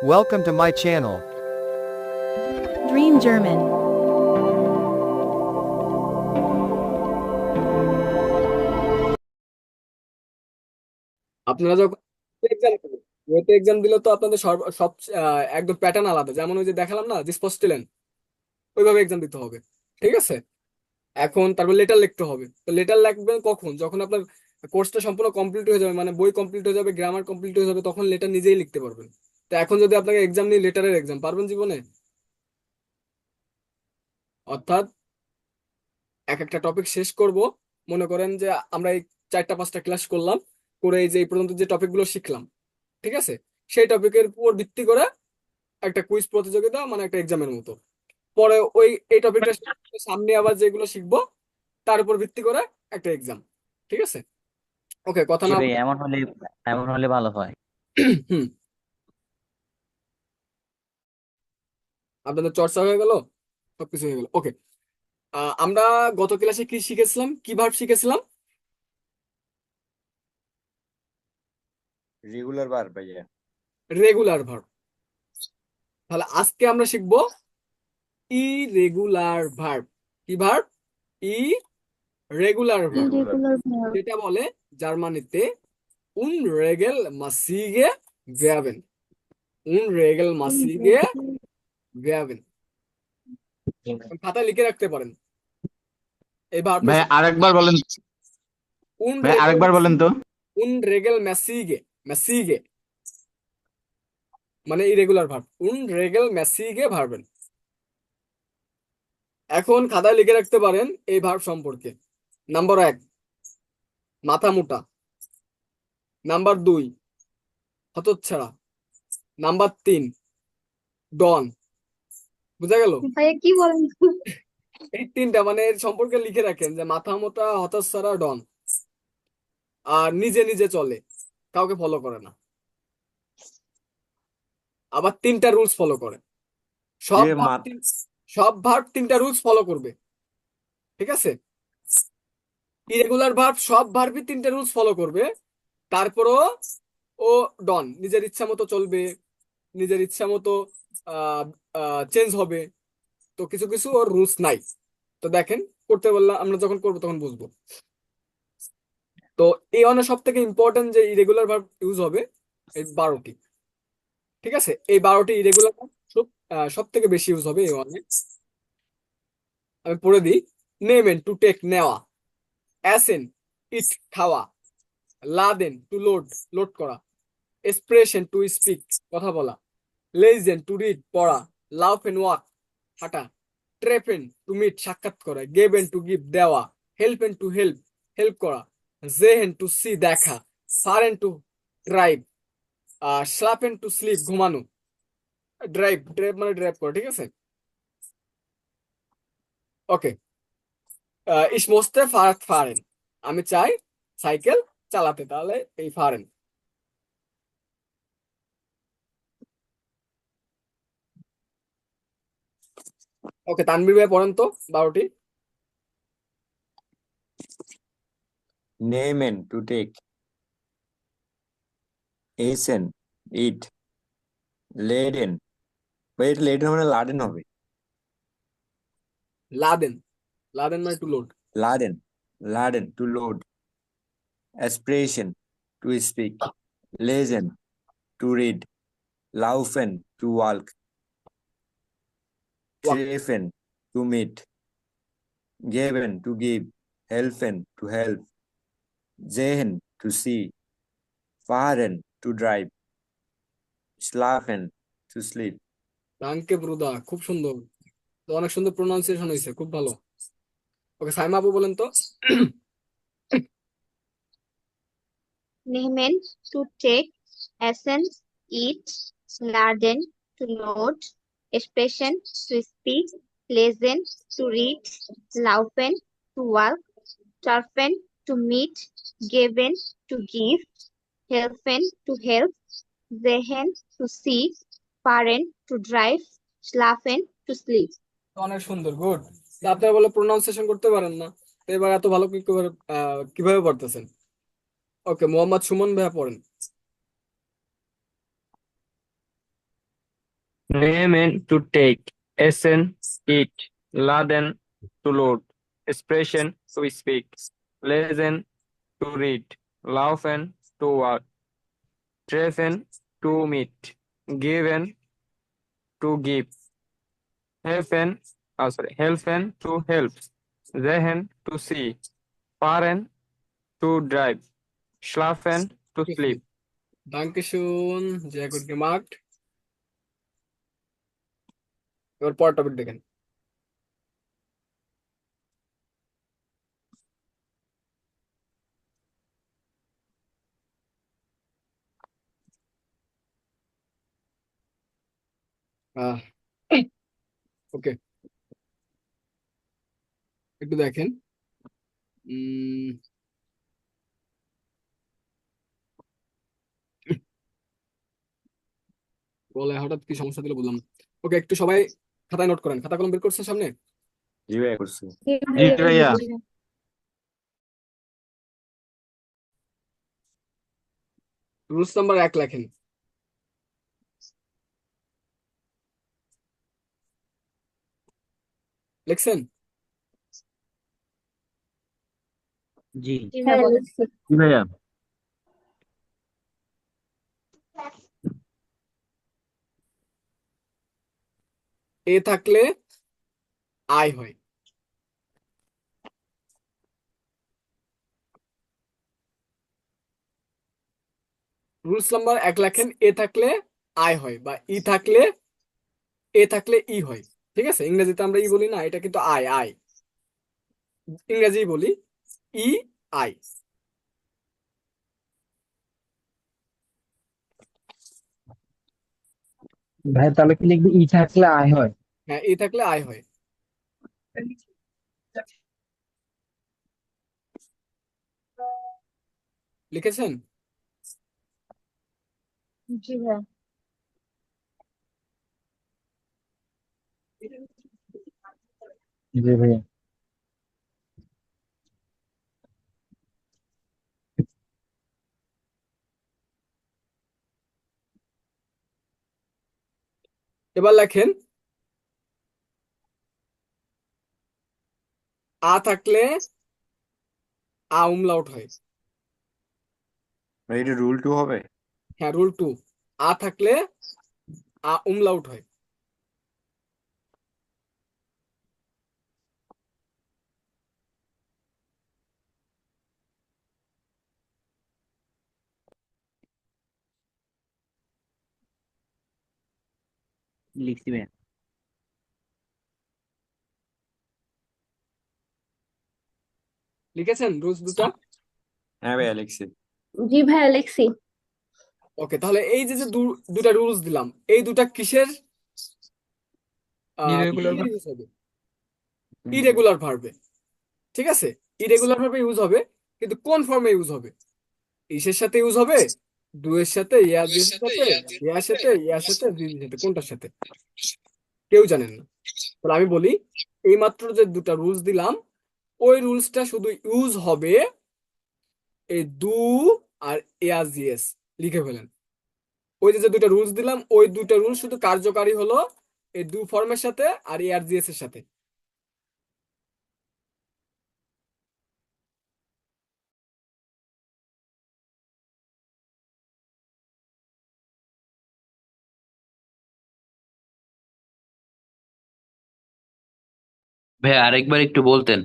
Welcome to my channel. Dream German. আপনারা যখন exam দেবেন, ওইতে এক্সাম দিলে তো আপনাদের সব একদম প্যাটার্ন আলাদা, যেমন ওই যে দেখালাম না যে স্পষ্ট ওইভাবে এক্সাম দিতে হবে। ঠিক আছে, এখন তারপর লেটার লিখতে হবে। তো লেটার লিখবেন কখন? যখন আপনার কোর্সটা সম্পূর্ণ কমপ্লিট হয়ে যাবে, মানে বই কমপ্লিট হয়ে যাবে, গ্রামার কমপ্লিট হয়ে যাবে, তখন লেটার নিজেই লিখতে পারবেন। তো এখন যদি আপনাকে এক্সাম নিয়ে লেটারের এক্সাম পারবেন জীবনে? অর্থাৎ এক একটা টপিক শেষ করব, মনে করেন যে আমরা এই 4টা 5টা ক্লাস করলাম, করে এই যে এই পর্যন্ত যে টপিকগুলো শিখলাম, ঠিক আছে, সেই টপিকের উপর ভিত্তি করে একটা কুইজ প্রতিযোগিতা, মানে একটা এক্সামের মতো। পরে ওই এই টপিকটা সামনে আবার যেগুলো শিখবো তার উপর ভিত্তি করে একটা এক্সাম। ঠিক আছে, ওকে, কথা জি না ভাই, এমন হলে ভালো হয়। হুম, আপনাদের চর্চা হয়ে গেল, সবকিছু হয়ে গেল। ওকে, আমরা গত ক্লাসে কি শিখেছিলাম, কি ভার্ব শিখেছিলাম? রেগুলার বার ভাইয়া। Regular verb. তাহলে আজকে আমরা শিখবো ইরেগুলার ভার্ব। কি ভার্ব? ই রেগুলার ভার্ব, Irregular verb. যেটা বলে জার্মানিতে unregelmäßige Verben, unregelmäßige Verben। খাতায় লিখে রাখতে পারেন এই ভার্বটা। ভাই আরেকবার বলেন, ভাই আরেকবার বলেন তো। unregelmäßige, mäßige মানে ইরেগুলার ভার্ব, unregelmäßige Verben। এখন খাতায় লিখে রাখতে পারেন এই ভার্ব সম্পর্কে। নাম্বার 1, মাথা মোটা। নাম্বার 2, হতচ্ছাড়া। নাম্বার 3, ডন। বুঝা গেল? ভাইয়া কি বলেন? এই তিনটা মানে এর সম্পর্কে লিখে রাখেন যে মাথা মোটা, হতচ্ছাড়া, ডন। আর নিজে নিজে চলে, কাউকে ফলো করে না। আবার 3টা রুলস ফলো করে। সব এ ভার্ব মা- সব ভার্ব 3টা রুলস ফলো করবে। ঠিক আছে, ইরেগুলার ভার্ব সব ভার্বই 3টা রুলস ফলো করবে। তারপরও ও ডন, নিজের ইচ্ছা মতো চলবে, নিজের ইচ্ছা মতো চেঞ্জ হবে। তো কিছু কিছু ওর রুলস নাই। তো দেখেন, করতে বললাম, আমরা যখন করবো তখন বুঝবো। তো এই অনেক সব থেকে ইম্পর্টেন্ট যে ইরেগুলার ভার্ব ইউজ হবে এই 12টি। ঠিক আছে, এই 12টি ইরেগুলার সব সব থেকে বেশি ইউজ হবে এই অনেক। আমি পড়ে দিই। নেমেন, টু টেক, নেওয়া। অ্যাসেন, ইট, খাওয়া। লাদেন, টু লোড, লোড করা। এক্সপ্রেশন, টু স্পিক, কথা বলা। লেজেন, টু রিড, পড়া। লাফেন, ওয়াক, হাঁটা। ট্রেপেন, টু মিট, সাক্ষাৎ করা। গেবেন, টু গিভ, দেওয়া। হেল্পেন, টু হেল্প, হেল্প করা। জেহেন, টু সি, দেখা। ফারেন, টু ড্রাইভ। স্লাপেন, টু স্লিপ, ঘুমানো। ড্রাইভ, ড্রাইভ মানে ড্রাইভ করা। ঠিক আছে, ওকে। ইস মোস্তে ফারাত ফারেন, আমি চাই সাইকেল চালাতে, তাহলে এই ফারেন। ওকে, তানবীর ভাই পড়েন তো 12টি। নেমেন, টু টেক। এসেন, ইট। লেডেন, ভাই এটা লেডেন মানে লাডেন হবে। লাদেন, লাদেন মানে টু লোড। লাডেন, লাডেন to load. Aspiration, to speak. লেজেন, টু রিড। লাউফেন, টু ওয়াল্ক। ওয়াক, ট্রেফেন, টু মিট। গেবেন, টু গিভ। হেল্পেন, টু হেল্প। জেহেন, টু সি। ফাহারেন, টু ড্রাইভ। স্লাফেন, টু স্লিপ। ডাঙ্কে ব্রুদা, খুব সুন্দর। তো অনেক সুন্দর প্রোনাউন্সিয়েশন হয়েছে, খুব ভালো। ওকে, সাইমা আপু বলেন তো। Nehmen, to take, essen, eat, laden, to load, sprechen, to speak, lesen, to read, laufen, to walk, turfen, to meet, geben, to give, helfen, to help, sehen, to see, fahren, to drive, schlafen, to sleep. অনেক সুন্দর, good. আপনারা বলে pronunciation করতে পারেন না, তো এবার এত ভালো কিভাবে পড়তেছেন? ওকে, মোহাম্মদ সুমন ভাইয়া পড়েন। Nehmen to take, essen, eat, laden to load, sprechen to speak, lesen to read, laufen to walk, treffen to meet, given to give, helfen to help, sehen to see, fahren to drive, schlafen to sleep. Dankeschön, sehr gut gemacht. এবার পরের topic দেখেন। ওকে, একটু দেখেন। উম, বলে হঠাৎ কি সমস্যা দিল বললাম। ওকে, একটু সবাই খাতায় নোট করেন। খাতা কলম বের করছে সামনে? জি ভাইয়া করছি। জি ভাইয়া। রুলস নাম্বার 1 লেখেন। লিখছেন? জি জি ভাইয়া বলেন। জি ভাইয়া। এ থাকলে আই হয়। রুলস নাম্বার 1 লেখেন, এ থাকলে আই হয়, বা ই থাকলে ই হয়। ঠিক আছে, ইংরেজিতে আমরা ই বলি না, এটা কিন্তু আই আই, ইংরেজি বলি ই আই। ভাই তাহলে কি লিখবি ই থাকলে আয় হয়? হ্যাঁ, ই থাকলে আই হয়। লিখেছেন? জি ভাইয়া। জি ভাইয়া। এবার লেখেন, আ থাকলে আ উমলাউট হয়। ভাই এটা রুল 2 হবে? হ্যাঁ, রুল 2, আ থাকলে আ উমলাউট হয়। লিখছি ভাইয়া। লিখেছেন রুলস দুটা? হ্যাঁ ভাইয়া লিখছি। জি ভাইয়া লিখছি। ওকে, তাহলে এই যে যে দুটা রুলস দিলাম, এই দুটা কিসের Irregular ইউজ হবে? ইরেগুলার ভার্বে। ঠিক আছে, ইরেগুলার ভার্বে ইউজ হবে, কিন্তু কোন ফর্মে ইউজ হবে? ইসের সাথে ইউজ হবে, ডু এর সাথে, ইয়ার এর সাথে, ইয়ার সাথে, ইয়ার সাথে, দিদির সাথে, কোনটার সাথে কেউ জানেন না। তাহলে আমি বলি, এইমাত্র যে দুটা রুলস দিলাম, ওই রুলসটা শুধু ইউজ হবে এই দু আর এয়ার জিএস। লিখে ফেলেন, ওই যে যে দুটা রুলস দিলাম, ওই দুটা রুলস শুধু কার্যকারী হলো এই দু ফর্মের সাথে আর এয়ার জিএস এর সাথে। ভাই আরেকবার একটু বলতেন।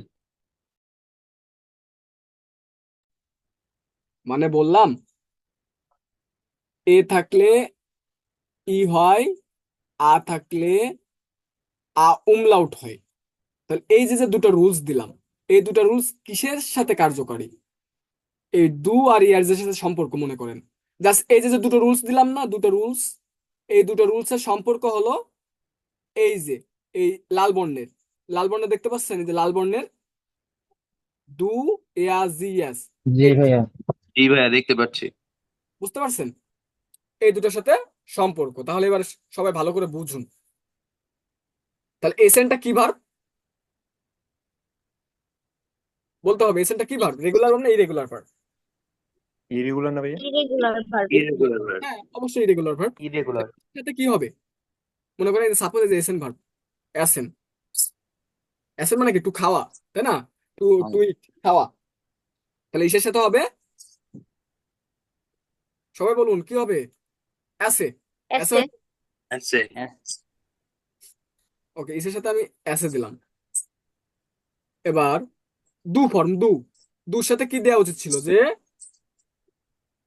মানে বললাম, এ থাকলে ই হয়, আ থাকলে আ উমলাউট হয়। তাহলে এই যে যে দুটো রুলস দিলাম, এই দুটো রুলস কিসের সাথে কার্যকারী? এই দু আর ইয়ার সাথে সম্পর্ক মনে করেন। জাস্ট এই যে যে দুটো রুলস দিলাম না, দুটো রুলস, এই দুটো রুলসের সম্পর্ক হলো এই যে এই লাল বর্ণের দেখতে পাচ্ছেন, এই যে লাল বর্ণের দু এয়া জিএস, জি ভাইয়া। জি ভাইয়া দেখতে পাচ্ছি। বুঝতে পারছেন? এই দুটোর সাথে সম্পর্ক। তাহলে এবার সবাই ভালো করে বুঝুন। তাহলে এসেনটা কি ভার্ব বলতে হবে? এসেনটা কি ভার্ব, রেগুলার ভার্ব না ইরেগুলার ভার্ব? ইরেগুলার না ভাইয়া? Irregular verb. Irregular verb. হ্যাঁ, অবশ্যই ইরেগুলার ভার্ব। ইরেগুলার। সাথে কি হবে? মনে করেন সাপোজ যে এসেন ভার্ব এসেন এসেন মানে কি টু খাওয়া, তাই না? টু টু ইট, খাওয়া। তাহলে ইসের সাথে হবে, সবাই বলুন কি হবে? এসে, এসে এসে আছে ওকে, ইসের সাথে আমি এসে দিলাম। এবার দু ফর্ম, দুর সাথে কি দেওয়া উচিত ছিল? যে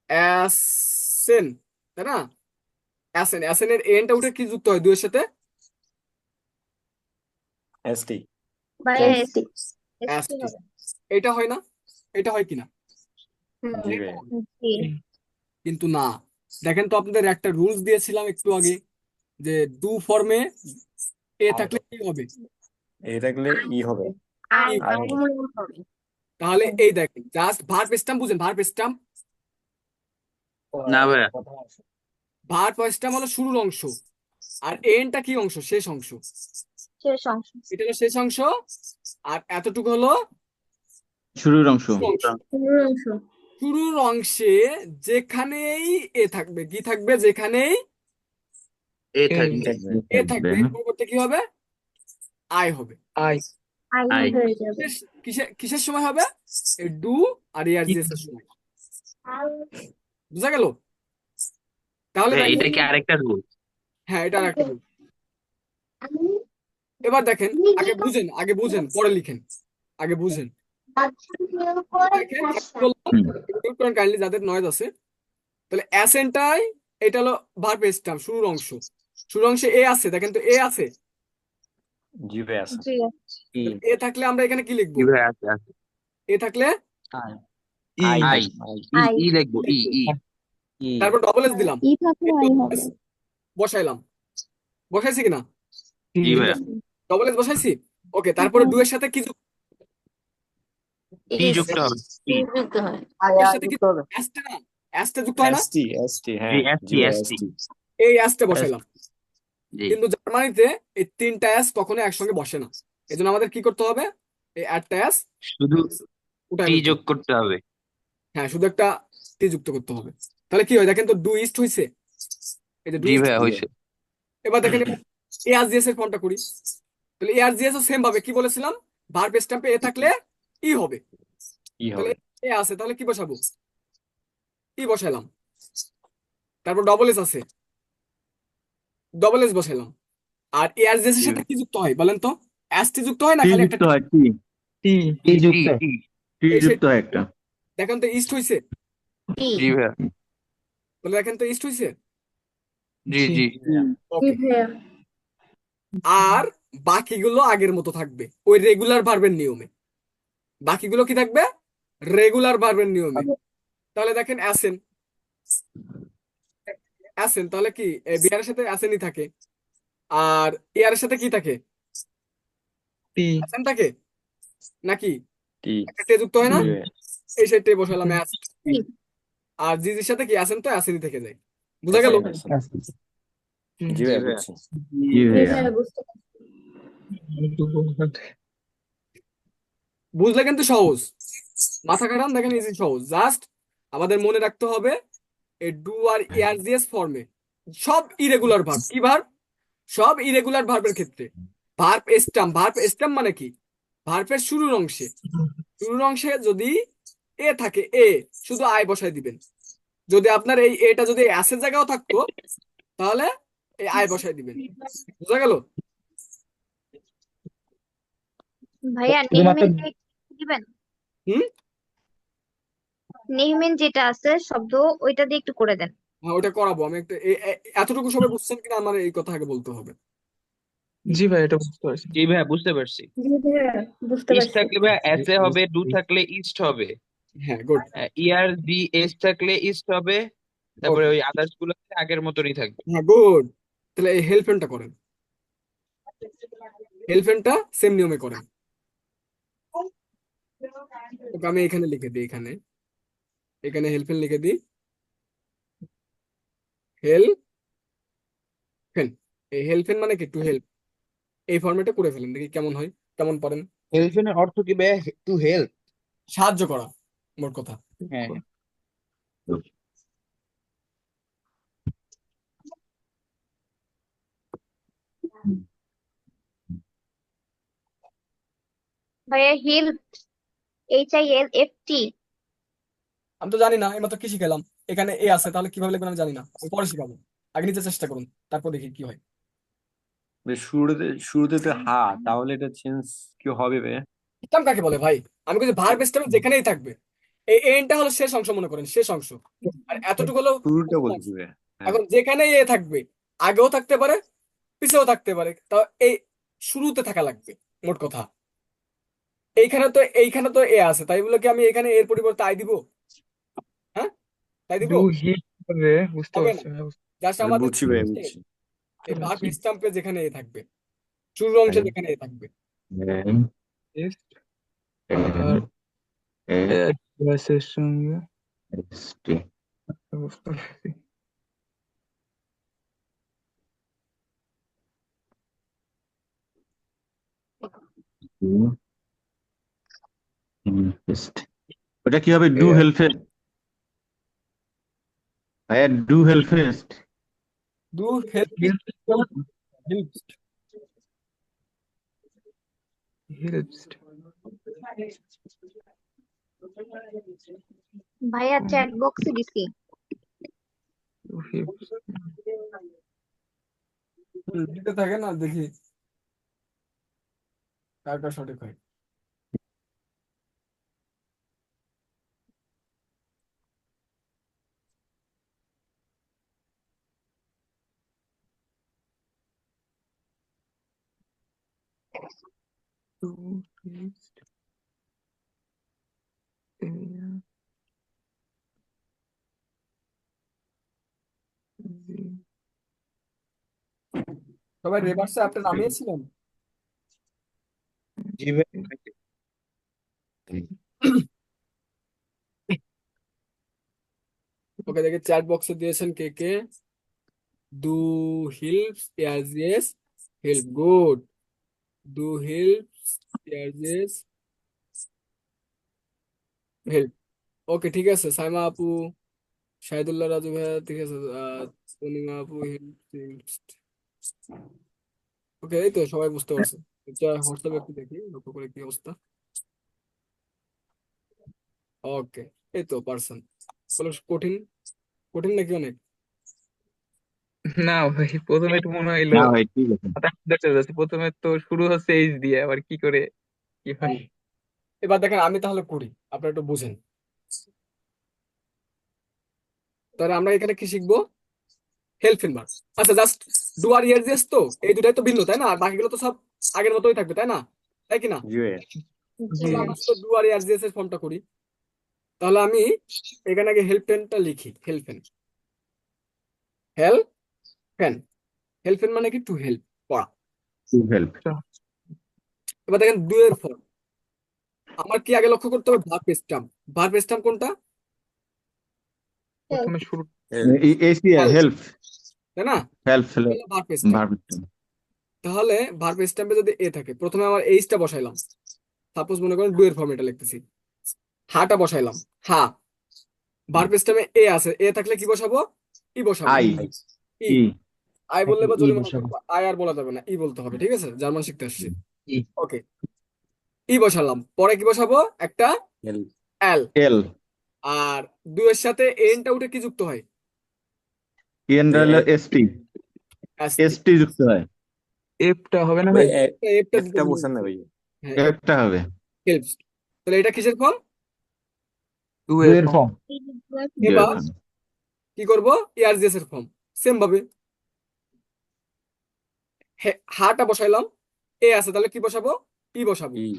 অ্যাসেন, তাই না? অ্যাসেনের এনটা উঠে কি যুক্ত হয় দুয়ের সাথে? এসটি বা Yes. এসটি অ্যাসটি। হবে। এটা হয় না? এটা হয় কিনা? জি ভাইয়া জি কিন্তু না, দেখেন তো আপনাদের একটা রুলস দিয়েছিলাম একটু আগে, যে ডু ফর্মে এ থাকলে কি হবে? এই থাকলে ই হবে, আই ই। আই হবে। হবে। তাহলে এই দেখেন জাস্ট ভার্ব স্ট্যাম্প বুঝেন, ভার্ব স্ট্যাম্প, না ভাইয়া ভার্ব স্ট্যাম্প হলো শুরুর অংশ, আর এনটা কি অংশ? শেষ অংশ। শেষ অংশ। এটা হলো শেষ অংশ, আর এতটুকু হলো শুরুর অংশ। শুরুর অংশ। শুরুর অংশ। শুরুর অংশে যেখানেই এ থাকবে, কি থাকবে? যেখানেই এ থাকবে এ থাকবে, এর পরিবর্তে কি হবে? আই হবে। I. আই আই হয়ে যাবে। কিসের সময় হবে? এই ডু আর ইয়ারজিএস এর সময়। বুঝা গেল? তাহলে ভাইয়া দেখেন, এটা কি আরেকটা রুল? হ্যাঁ এটা আর একটা rule। এবার দেখেন, আগে বুঝেন পরে লিখেন, আগে বুঝেন। দেখেন আমি বললাম, একটু কাইন্ডলি যাদের নয়েজ আছে। তাহলে অ্যাসেন্টাই, এটা হলো ভার্ব স্ট্যাম্প, শুরুর অংশ। শুরুর অংশে এ আছে, দেখেন তো এ আছে। জি ভাইয়া আছে। জি তাহলে এ থাকলে আমরা এখানে কি লিখবো? জি ভাইয়া আছে আছে এ থাকলে আই আই আই ই লিখবো ই ই ই তারপর ডবল এস দিলাম, ই থাকলে আই হবে। বসাইলাম, বসাইছি কিনা? জি ভাইয়া ডবল এস বসাইছি। ওকে, তারপরে ডু এর সাথে কি টি যুক্ত হবে টি যুক্ত হয়। এর সাথে কি অ্যাসটা না, অ্যাসটা যুক্ত হয় না? এসটি জি হ্যাঁ এসটি জি ভাইয়া এসটি এসটি এই অ্যাসটা বসাইলাম। জি কিন্তু জার্মানিতে এই তিনটা অ্যাস কখনো একসঙ্গে বসে না। এই জন্য আমাদের কি করতে হবে? এই একটা অ্যাস শুধু উঠায় টি নিতে যোগ হবে। করতে হবে হ্যাঁ, শুধু একটা টি যুক্ত করতে হবে। তাহলে কি হয় দেখেন তো, ডু ইস্ট হইছে, এই যে ডু জি ইস্ট। ভাইয়া হয়েছে এবার দেখেন এআরজিএস এর ফর্মটা করি। তাহলে এআরজিএস ও সেম ভাবে কি বলেছিলাম, ভার্ব স্ট্যাম্পে এ থাকলে ই হবে। ই তাহলে হবে। এ আছে, তাহলে কি বসাবো? ই বসাইলাম। তারপর ডবল এস আছে, ডবল এস বসাইলাম। আর এআরজিএস এর জি সাথে কি যুক্ত হয় বলেন তো? এস টি যুক্ত হয় না টি খালি একটা যুক্ত হয়, টি T. টি টি যুক্ত টি টি এই যুক্ত হয় একটা। দেখেন তো ইস্ট হইছে, টি জি ভাইয়া তাহলে দেখেন তো ইস্ট হইছে। জি জি ওকে, আর বাকিগুলো আগের মতো থাকবে ওই রেগুলার ভার্বের নিয়মে। বাকিগুলো কি থাকবে? রেগুলার ভার্বের নিয়মে। তাহলে দেখেন অ্যাসেন, অ্যাসেন তাহলে কি বিয়ারের সাথে অ্যাসেনই থাকে, আর ইয়ারের সাথে কি থাকে? T. অ্যাসেন থাকে নাকি? টি একটা টে যুক্ত হয় না? জি ভাইয়া এই সাইডে বসালাম অ্যাস। টি। আর জিজির সাথে কি অ্যাসেন, তো অ্যাসেনই থেকে যায়। বুঝা গেল? জি ভাইয়া বুঝছি। জি ভাইয়া বুঝলে কিন্তু সহজ, মাথা খাটান, দেখেন ইজি সহজ। জাস্ট আমাদের মনে রাখতে হবে এই ডু আর ইয়ারজিএস ফর্মে সব ইরেগুলার ভার্ব, কি ভার্ব? সব ইরেগুলার ভার্বের ক্ষেত্রে ভার্ব স্ট্যাম্প মানে কি? ভার্বের শুরুর অংশে যদি এ থাকে, এ শুধু আই বসাই দিবেন। যদি আপনার এই এটা যদি অ্যাসের জায়গাও থাকতো, তাহলে এই আই বসাই দিবেন। বুঝা গেল? ভাইয়া শুধুমাত্র নেহমেন দিবেন। হুম, নেহমেন যেটা আছে শব্দ ওইটা দিয়ে একটু করে দেন। হ্যাঁ ওটা করাবো আমি একটা। এতটুকু সবাই বুঝছেন কিনা আমার এই কথা আগে বলতে হবে। জি ভাই, এটা বুঝতে পারছি। জি ভাইয়া বুঝতে পারছি জি ভাইয়া, বুঝতে ইস্ট পারছি। থাকলে ভাইয়া এসে হবে ডু থাকলে ইস্ট হবে হ্যাঁ, গুড। ইয়ার জি এস থাকলে ইস্ট হবে তারপরে ওকে, ওই আদার্স গুলো আগের মতনই থাকবে হ্যাঁ গুড। তাহলে এই হেল্পেনটা করেন, হেল্পেনটা সেম নিয়মে করেন। ওকে, আমি এখানে লিখে দিই, এখানে এখানে হেল্পেন লিখে দিই। হেল্পেন, এই হেল্পেন মানে কি? To help. এই ফরম্যাটে করে ফেলেন, দেখি কেমন হয়, কেমন পারেন। হেল্পের অর্থ কি ভাইয়া? To help. সাহায্য করা, মোট কথা। হ্যাঁ ভাইয়া হেল্প, HILFT। আমি তো জানি না, এইমাত্র কি শিখালাম? এখানে এ আছে, তাহলে কিভাবে লিখবেন আমি জানি না, আমি পরে শিখাবো। আগে নিতে চেষ্টা করুন, তারপর দেখি কি হয়। শুরুতে শুরুতে তো হা, তাহলে এটা চেঞ্জ কি হবে বে? স্টেম কাকে বলে ভাই? আমি বলছি ভার্ব স্টেম যেখানেই থাকবে। এই এনটা হলো শেষ অংশ, মনে করেন শেষ অংশ, আর এতটুকু হলো শুরুটা প্রথম বলছি অংশ। বে। হ্যাঁ, এখন যেখানেই এ থাকবে, আগেও থাকতে পারে, পিছেও থাকতে পারে, তাও এই শুরুতে থাকা লাগবে, মোট কথা। এইখানে তো এ আছে, তাই বলে কি আমি এখানে এর পরিবর্তে আই দিব? হ্যাঁ, তাই দিব? ডু হিট হবে, বুঝতে হবে না। পারছি ভাইয়া, জাস্ট আমি আমাদের বুঝছি বে, বুঝছি। এই ভার্ব স্ট্যাম্পে যেখানে এ থাকবে, শুরুর অংশে যেখানে এ থাকবে। টেস্ট আর অ্যাডভার্সের সঙ্গে বুঝতে পারছি। ওটা কি হবে? ডু হেলফেস্ট ভাইয়া, ডু হেলফেস্ট। ডু হেল্প, হেল্পস ভাইয়া চ্যাট বক্সে দিছি। দিতে থাকে না, দেখি কার সঠিক হয়। সবাই রেভার্সে আপনি নামিয়েছিলেন? জি ভাই। ওকে, দেখে চ্যাট বক্সে দিয়েছেন কে কে। ডু হেল্পস, ইয়াস ইয়েস, হেল্প, গুড। ডু হেল্পস, ইয়াস ইয়েস, হেল্প। ওকে, ঠিক আছে। সাইমা আপু, শাহিদুল্লাহ, রাজু ভাইয়া, ঠিক আছে। পূর্ণিমা আপু, হেল্পস। ওকে, এই তো সবাই বুঝতে পারছে। হোয়াটসঅ্যাপে একটু দেখি, লক্ষ্য করে কি অবস্থা। ওকে, এই তো পারসন। বলো কঠিন, কঠিন নাকি অনেক? না ভাই, প্রথমে একটু মনে হইলো না ভাই, ঠিক আছে। মাথা চলে যাচ্ছে। প্রথমে তো শুরু হচ্ছে এইচ দিয়ে, আবার কি করে কি হয়। এবার দেখেন, আমি তাহলে করি, আপনারা একটু বুঝেন। তাহলে আমরা এখানে কি শিখবো? Help verb. আচ্ছা, জাস্ট ডু আর ইয়ার জেস, তো এই দুটাই তো ভিন্ন, তাই না? আর বাকিগুলো তো সব আগের মতোই থাকবে, তাই না? তাই কি না? জি ভাইয়া। জি তাহলে আমরা শুধু ডু আর ইয়ার জেস এর ফর্মটা করি। তাহলে আমি এখানে আগে হেল্পেনটা লিখি। হেল্পেন, হেল্পেন। হেল্পেন মানে কি? টু হেল্প, পড়া। To help. এবার দেখেন ডু এর ফর্ম। আমার কি আগে লক্ষ্য করতে হবে? Verb stamp. ভার্ব স্ট্যাম্প কোনটা? প্রথমে শুরু। হেল্প, হেল্প, তাই না? Help, verb stamp. ভার্ব। তাহলে ভার্ব স্ট্যাম্পে যদি এ থাকে, প্রথমে আমার এইচটা বসাইলাম। সাপোজ মনে করেন ডু এর ফর্ম এটা লিখতেছি, হাটা বসাইলাম। হা, ভার্ব স্ট্যাম্পে এ আছে, এ থাকলে কি বসাবো? ই বসাবো। আই, ই, ই, আই বললে বা ই জরিমানা বসাবো। করবো, আই আর বলা যাবে না, ই বলতে হবে। ঠিক আছে, জার্মান শিখতে আসছি। ই, ওকে, ই বসালাম, পরে কি বসাবো? একটা হেল্প। এল। এল। আর দুয়ের সাথে এনটা উঠে কি যুক্ত হয়? এন হলো এসটি, এসটি। এসটি যুক্ত হয়। এফটা হবে না ভাই ভাই? এফটা দিতে একটা ভুলে বসান না গেছি। ভাই। হ্যাঁ, একটা হবে। হেল্পস। তাহলে এটা কিসের ফর্ম? টু ডু এর এর ফর্ম। ফর্ম। এবার এখন কি করব? ইয়ারজেস এর ফর্ম। সেম ভাবে হাটা বসাইলাম, এ আছে, তাহলে কি বসাবো? ই বসাবো। ই।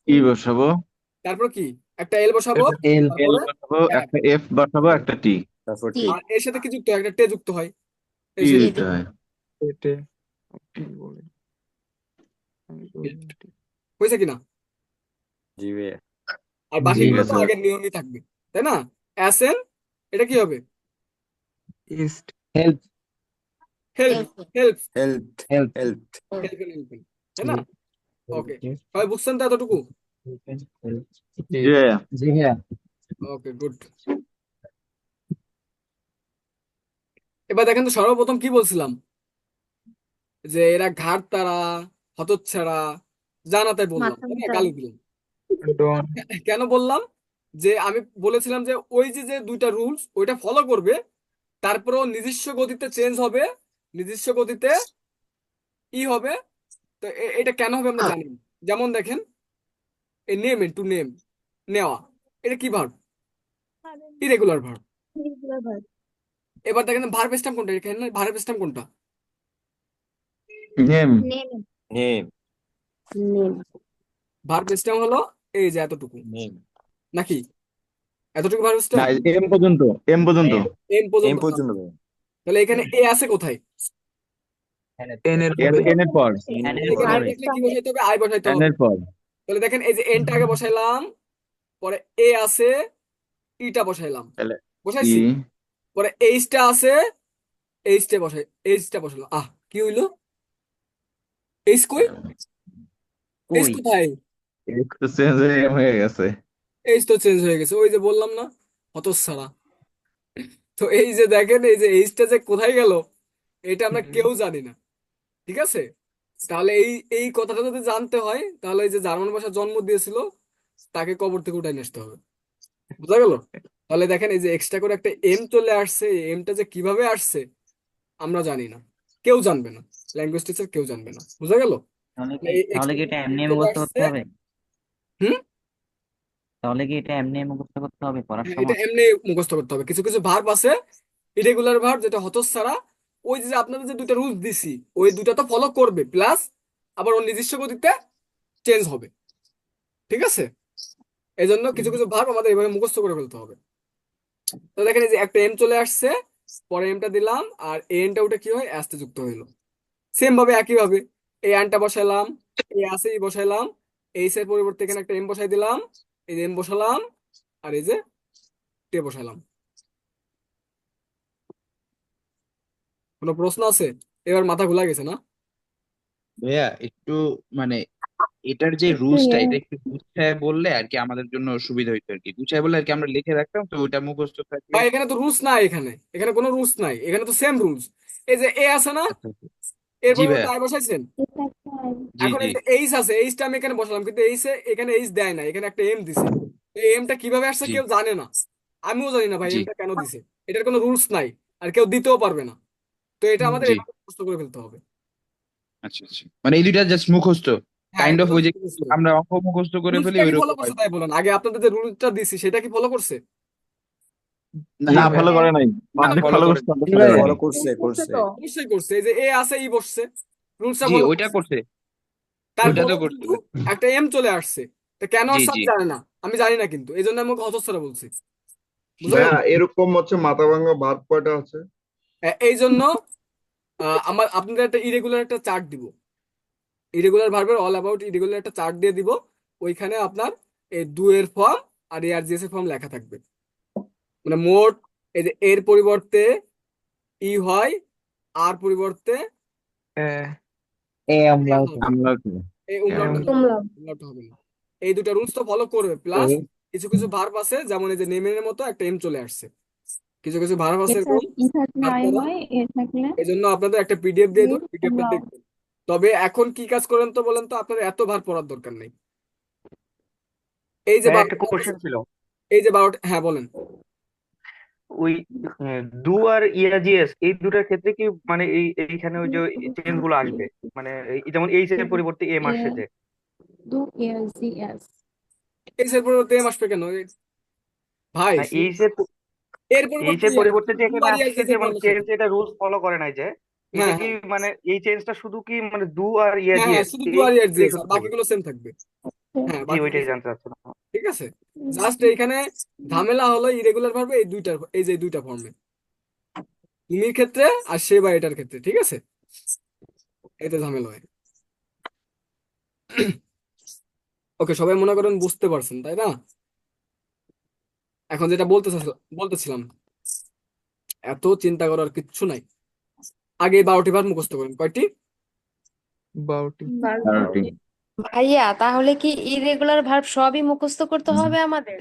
ই বসাবো, তারপর কি? একটা এল বসাবো, এল, এল তারপরে বসাবো, এক। একটা এফ বসাবো, একটা টি। তারপর টি। টি। আর এর সাথে কি যুক্ত হয়? একটা টে যুক্ত হয়। টি এসে দিতে হয়। এটে কি বলে, আমি বলি না। হয়েছে কিনা? জি ভাইয়া। আর জি ঠিক বাকিগুলো তো আছে। আগের নিয়মই থাকবে, তাই না? অ্যাসেন, এটা কি হবে? East. Help, help, help, help. Help. Help. Help, তাই না? ওকে, সবাই বুঝছেন তো এতটুকু? জি। জি, জি ভাইয়া। ওকে, গুড। এবার দেখেন তো, সর্বপ্রথম কি বলছিলাম? যে এরা ঘাড় তারা, হতচ্ছাড়া, জানা, তাই বললাম, মাথা তাই না? মোটা। গালি দিলাম। Don't. কেন বললাম যে আমি বলেছিলাম যে ওই যে যে দুইটা রুলস ওইটা ফলো করবে, তারপরেও নিজস্ব গতিতে চেঞ্জ হবে, নিজস্ব গতিতে হবে। তো এটা কেন হবে আমরা জানি না। যেমন দেখেন এই নেম টু নেম, নেওয়া, এটা কি verb? Irregular verb. Irregular verb. এবার দেখেন ভার্ব স্ট্যাম্প কোনটা, এখানে ভার্ব স্ট্যাম্প কোনটা? Name name name Name. Verb stamp হলো এই যে এতটুকু, নেম নাকি এতটুকু ভার্ব না স্ট্যাম্প? এম পর্যন্ত এম পর্যন্ত এম এম পর্যন্ত verb। পর্যন্ত ভাইয়া। তাহলে এখানে এ আছে কোথায়? N এর এন পরে। এন এর পর এন এর এখানে পরে দেখলে কি বসাইতে হবে? আই বসাইতে এন হবে। এর পর তাহলে দেখেন এই যে এনটা আগে বসাইলাম, পরে এ আছে, ইটা বসাইলাম, তাহলে ই বসাইছি, পরে এইচটা আছে, এইচটা বসাইলাম। কি হইলো? এইচ কই? এইচ কই কোথায়? একটু চেঞ্জ হয়ে গেছে। এইচ তো চেঞ্জ হয়ে গেছে, ওই যে বললাম না, হতচ্ছাড়া। তো এই যে দেখেন এই যে এইচটা যে কোথায় গেল, এটা আমরা কেউ জানি না। ঠিক আছে, তাহলে এই এই কথাটা যদি জানতে হয়, তাহলে এই যে জার্মান ভাষা জন্ম দিয়েছিল তাকে কবর থেকে উঠাই নিয়ে আসতে হবে। বুঝা গেল? তাহলে দেখেন এই যে এক্সট্রা করে একটা এম চলে আসছে, এই এমটা যে কিভাবে আসছে আমরা জানি না, কেউ জানবে না, ল্যাঙ্গুয়েজ টিচার কেউ জানবে না। বুঝা গেল? তাহলে কি এটা এমনি চলে মুখস্থ আসছে। করতে হবে? হুম তাহলে কি এটা এমনি মুখস্থ করতে হবে পড়ার এটা সময়? এমনি মুখস্থ করতে হবে। কিছু কিছু ভার্ব আছে ইরেগুলার ভার্ব, যেটা হতচ্ছাড়া, ওই যে আপনাদের যে দুটো রুলস দিছি ওই দুটো তো ফলো করবে, প্লাস আবার ওর নিজস্ব গতিতে চেঞ্জ হবে। ঠিক আছে, এই জন্য কিছু কিছু ভার্ব আমাদের এভাবে মুখস্থ করে ফেলতে হবে। তো দেখেন এই যে একটা এম চলে আসছে, পরে এমটা দিলাম, আর এনটা উঠে কি হয়, অ্যাসতে যুক্ত হইলো। সেম ভাবে একই ভাবে এই আনটা বসাইলাম, এই আছে ই বসাইলাম, এইচ এর পরিবর্তে এখানে একটা এম বসাই দিলাম, এই যে এম বসালাম, আর এই যে টে বসালাম। কোনো প্রশ্ন আছে? এবার মাথা ঘুলা গেছে না? ভাইয়া একটু মানে এটার যে একটু রুলসটা ইয়ে এটা একটু গুছায় বললে আর কি আমাদের জন্য সুবিধা হইতো আর কি, গুছায় বললে আর কি আমরা লিখে রাখতাম তো ওইটা মুখস্থ থাকলে। ভাই এখানে তো রুলস নাই, এখানে এখানে কোনো রুলস নাই, এখানে তো সেম রুলস। এই যে এ আছে না, আচ্ছা আচ্ছা। এর জি পরিবর্তে ভাইয়া, আই বসাইছেন। এটা একটা জি এখন জি এই যে এইচ আছে, এইচটা আমি এখানে বসালাম, কিন্তু এইচে এখানে এইচ দেয় না, এখানে একটা এম দিছে। এই এমটা কিভাবে আসছে জি কেউ জানে না, আমিও জানি না ভাই জি এমটা কেন দিছে। এটার কোনো রুলস নাই, আর কেউ দিতেও পারবে না। তো এটা আমাদের জি। এভাবে মুখস্থ করে ফেলতে হবে। আচ্ছা আচ্ছা, মানে এই দুইটা জাস্ট মুখস্থ, হ্যাঁ, কাইন্ড এটা অফ ওই just যে মুখস্থ। আমরা অঙ্ক মুখস্থ করে ফেলি রুলসটা কি ফলো ওইরকম আর করছে কি। তাই বলেন, আগে আপনাদের যে রুলসটা দিছি সেটা কি ফলো করছে? না না ভাইয়া, ফলো করে নাই, না, অর্ধেক ফলো ফলো করে করছে অর্ধেক জি ফলো ভাইয়া। ফলো করেনি। করছে করছে করছে তো। অবশ্যই করছে, এই যে এ আছে ই বসছে, রুলসটা জি ফলো ওইটা করছে। করছে, ওইটা তো তারপরেও করছে। কিন্তু একটা এম চলে আসছে, তো কেন জি আসছে জি আমি জানি না, আমি জানি না, কিন্তু এই জন্য আমি ওকে হতচ্ছাড়া বলছি। বুঝা গেল? ভাইয়া এরকম হচ্ছে মাথা ভাঙা ভার্ব কয়টা আছে? এই জন্য আমার আপনাদের একটা ইরেগুলার একটা চার্ট দিব, ইরেগুলার ভার্বের অল অ্যাবাউট ইরেগুলার একটা চার্ট দিয়ে দিব। ওইখানে আপনার এই ডু এর ফর্ম আর এআরজিএস এর ফর্ম লেখা থাকবে। মানে মোট এই যে এর পরিবর্তে ই হয়, আর পরিবর্তে এ আমরা এ হবে। আমরা এই উমলাউটটা হবে না, তোমরা উমলাউটটা হবে না। এই দুটা রুলস তো ফলো করবে, প্লাস কিছু কিছু ভার্ব আছে যেমন এই যে নেমের মতো একটা এম চলে আসছে, কিছু কিছু ভার্ব আছে এটা এরকম ই থাকলে আই আপনারা, হয়, এ থাকলে এই জন্য আপনাদের একটা পিডিএফ দিয়ে দেবো, পিডিএফটা তোমরা। দেখবেন। তবে এখন কি কাজ করেন তো বলেন তো, আপনার এত ভার পড়ার দরকার নেই। এই যে ভাই একটা 12টা কোশ্চেন ছিল, এই যে 12টা, হ্যাঁ বলেন। ওই ডু আর ইএস এই দুটার ক্ষেত্রে কি মানে এইখানে ওই যে চেঞ্জ গুলো আসবে, মানে যেমন এইচ এর পরিবর্তে এম এ আসছে যে, ডু এস জি এস। এই এর পরিবর্তে এম আসবে কেন ভাই? না এর এইচ পরিবর্তে এর পরিবর্তে যে ডু এখানে আর আসছে ইএস যে এর মানে ফর্ম আসে চেঞ্জ, কেন? এটা রুলস ফলো করে নাই যে, এটা হ্যাঁ কি হ্যাঁ মানে এই চেঞ্জটা শুধু কি মানে ডু আর হ্যাঁ হ্যাঁ, ইএস শুধু ডু আর ইএস এই আর শুধু হবে? বাকিগুলো সেম থাকবে। হ্যাঁ জি বাকিগুলো ওইটাই same। জানতে চাচ্ছিলাম। ঠিক আছে, জাস্ট এইখানে ঝামেলা হলো ইরেগুলার ভার্বে এই দুইটার, এই যে দুইটা ফর্মে, তুমির ক্ষেত্রে আর সে বা এটার ক্ষেত্রে। ঠিক আছে, এতে ঝামেলা হয়। ওকে, সবাই মনে করেন বুঝতে পারছেন তাই না? এখন যেটা বলতেছিলাম, এত চিন্তা করার কিচ্ছু নাই। আগে এই 12টি ভার্ব মুখস্থ করেন। কয়টি? 12টি। 12টি। ভাইয়া তাহলে কি ইরেগুলার ভার্ব সবই মুখস্থ করতে হবে আমাদের?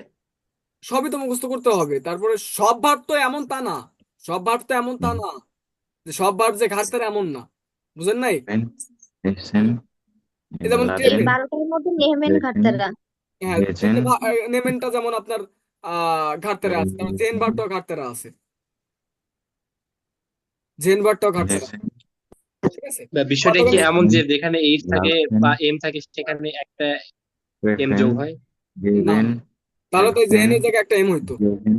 সবই তো মুখস্থ করতে হবে। তারপরে সব ভার্ব তো এমন তা না, সব ভার্ব তো এমন তা না যে সব ভার্ব যে ঘাটতার এমন না। বুঝেন নাই? লিসেন এই যেমন এই টেবিল, 12টার মধ্যে নেহমেন ঘাটতারা হ্যাঁ lesen, নেমেনটা যেমন আপনার ঘাটতেরা আছে, তারপর জেন ভার্বটাও ঘাটতেরা আছে, জেন ভার্বটাও ঘাটতেরা, lesen, ঠিক আছে? বিষয়টা কি কতগুলো এমন lesen, যে যেখানে এইচ থাকে laufen, বা এম থাকে সেখানে একটা এম যোগ treffen, হয়? না, geben, তাহলে তো জেনের helfen, জায়গায় একটা এম হইতো, geben,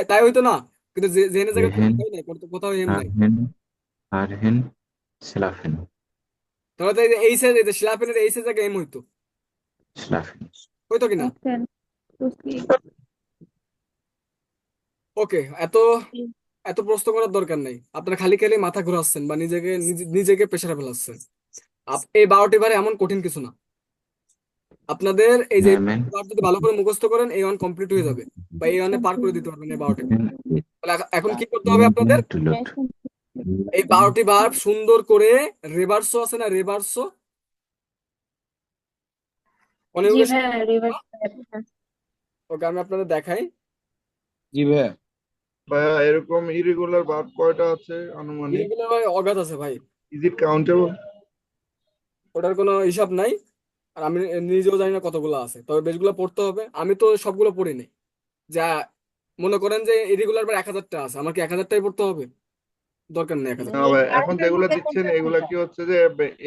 তাই হইতো না? কিন্তু জেনের জায়গায় কোনো gehen, কথাই নাই, কোথাও এম নাই। haben, fahren, schlafen, তাহলে তো এই যে এইচের, এই যে শ্লাফেনের এইচের জায়গায় এম হইতো, schlafen. হইতো কিনা? Listen to see. ওকে, এত প্রশ্ন করার দরকার নাই, আপনারা খালি খালি মাথা ঘোরাচ্ছেন বা নিজেকে প্রেসারে ফেলাচ্ছেন। এই 12টি বার এমন কঠিন কিছু না, আপনাদের এই যে Nehmen, বার যদি ভালো করে মুখস্থ করেন এই ওয়ান কমপ্লিট হয়ে যাবে, বা এই ওয়ানে পার করে দিতে পারবেন এই 12টি বার। nehmen, তাহলে এখন কি করতে হবে আপনাদের? to look, Listen to see. এই 12টি বার সুন্দর করে রেভার্সো আছে না, রেভার্সো জি কনজুগেশন, ভাইয়া রিভার্স। ওকে আমি আপনাদের দেখাই। জি ভাইয়া। ভাইয়া এরকম ইরেগুলার ভার্ব কয়টা আছে আনুমানিক? ইরেগুলার ভাই অগাধ আছে ভাই, ইজ ইট কাউন্টেবল? ওটার কোনো হিসাব নাই, আর আমি নিজেও জানি না কতগুলো আছে, তবে বেশগুলো পড়তে হবে। আমি তো সবগুলো পড়িনি, যা মনে করেন যে ইরেগুলার বার 1000টা আছে, আমার কি 1000টাই পড়তে হবে? দরকার নেই 1000। না ভাই, এখন যেগুলো দিচ্ছেন এগুলা কি হচ্ছে যে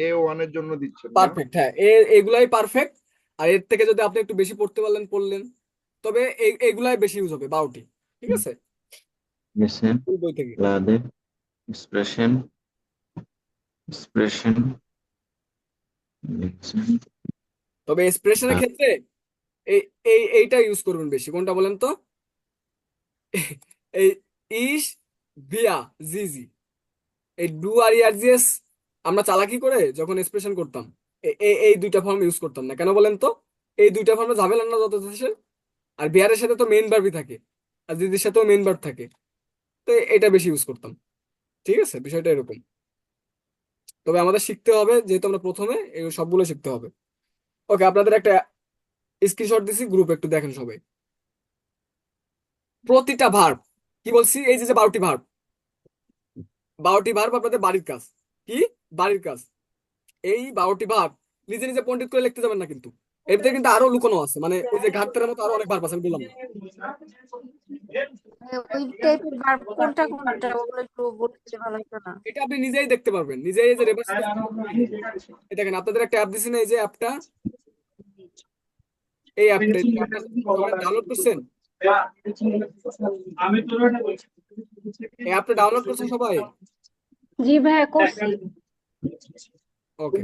A1 এর জন্য দিচ্ছেন না? পারফেক্ট, হ্যাঁ এগুলাই পারফেক্ট। আর এর থেকে যদি আপনি একটু বেশি পড়তে পারলেন পড়লেন, তবে এগুলাই বেশি ইউজ হবে 12টি, ঠিক আছে? lesen, ওই বই থেকে। laden, expression, expression, lesen, তবে এক্সপ্রেশনের ক্ষেত্রে এইটা ইউজ করবেন বেশি, কোনটা বলেন তো? এই ইস ভিয়া জিজি, এই ডু আর ইয়ারজিএস আমরা চালাকি করে যখন এক্সপ্রেশন করতাম এই দুইটা ফর্ম ইউজ করতাম না, কেন বলেন তো? এই দুইটা ফর্মে ঝামেলা না যত দেশের, আর বিহারের সাথে তো মেইন ভার্বই থাকে, আর দিদির সাথেও মেইন ভার্ব থাকে, তো এটা বেশি ইউজ করতাম, ঠিক আছে? বিষয়টা এরকম। তবে আমাদের শিখতে হবে, যেহেতু আমরা প্রথমে এই সবগুলো শিখতে হবে। ওকে, আপনাদের একটা স্ক্রিনশট দিছি, গ্রুপ একটু দেখেন সবাই। প্রতিটা ভার্ব, কি বলছি, এই যে 12টি ভার্ব, 12টি ভার্ব আপনাদের বাড়ির কাজ, কি বাড়ির কাজ। এই 12টি ভার্ব নিজে নিজে পণ্ডিত করে লিখতে যাবেন না, কিন্তু এর ভিতরে কিন্তু আরো লুকানো আছে, মানে ওই যে ঘাটতের মতো আরো অনেক ভার্ব আছে, আমি বললাম না। ওই টাইপের ভার্ব কোনটা কোনটা ওগুলো একটু বলে দিলে ভালো হতো না? এটা আপনি নিজেই দেখতে পারবেন, নিজেই এই যে রেভার্স, এই দেখেন আপনাদের একটা অ্যাপ দিছি না, এই যে অ্যাপটা, এই অ্যাপটা ডাউনলোড করছেন, এই অ্যাপটা ডাউনলোড করছেন সবাই? জি ভাইয়া করছি। ওকে,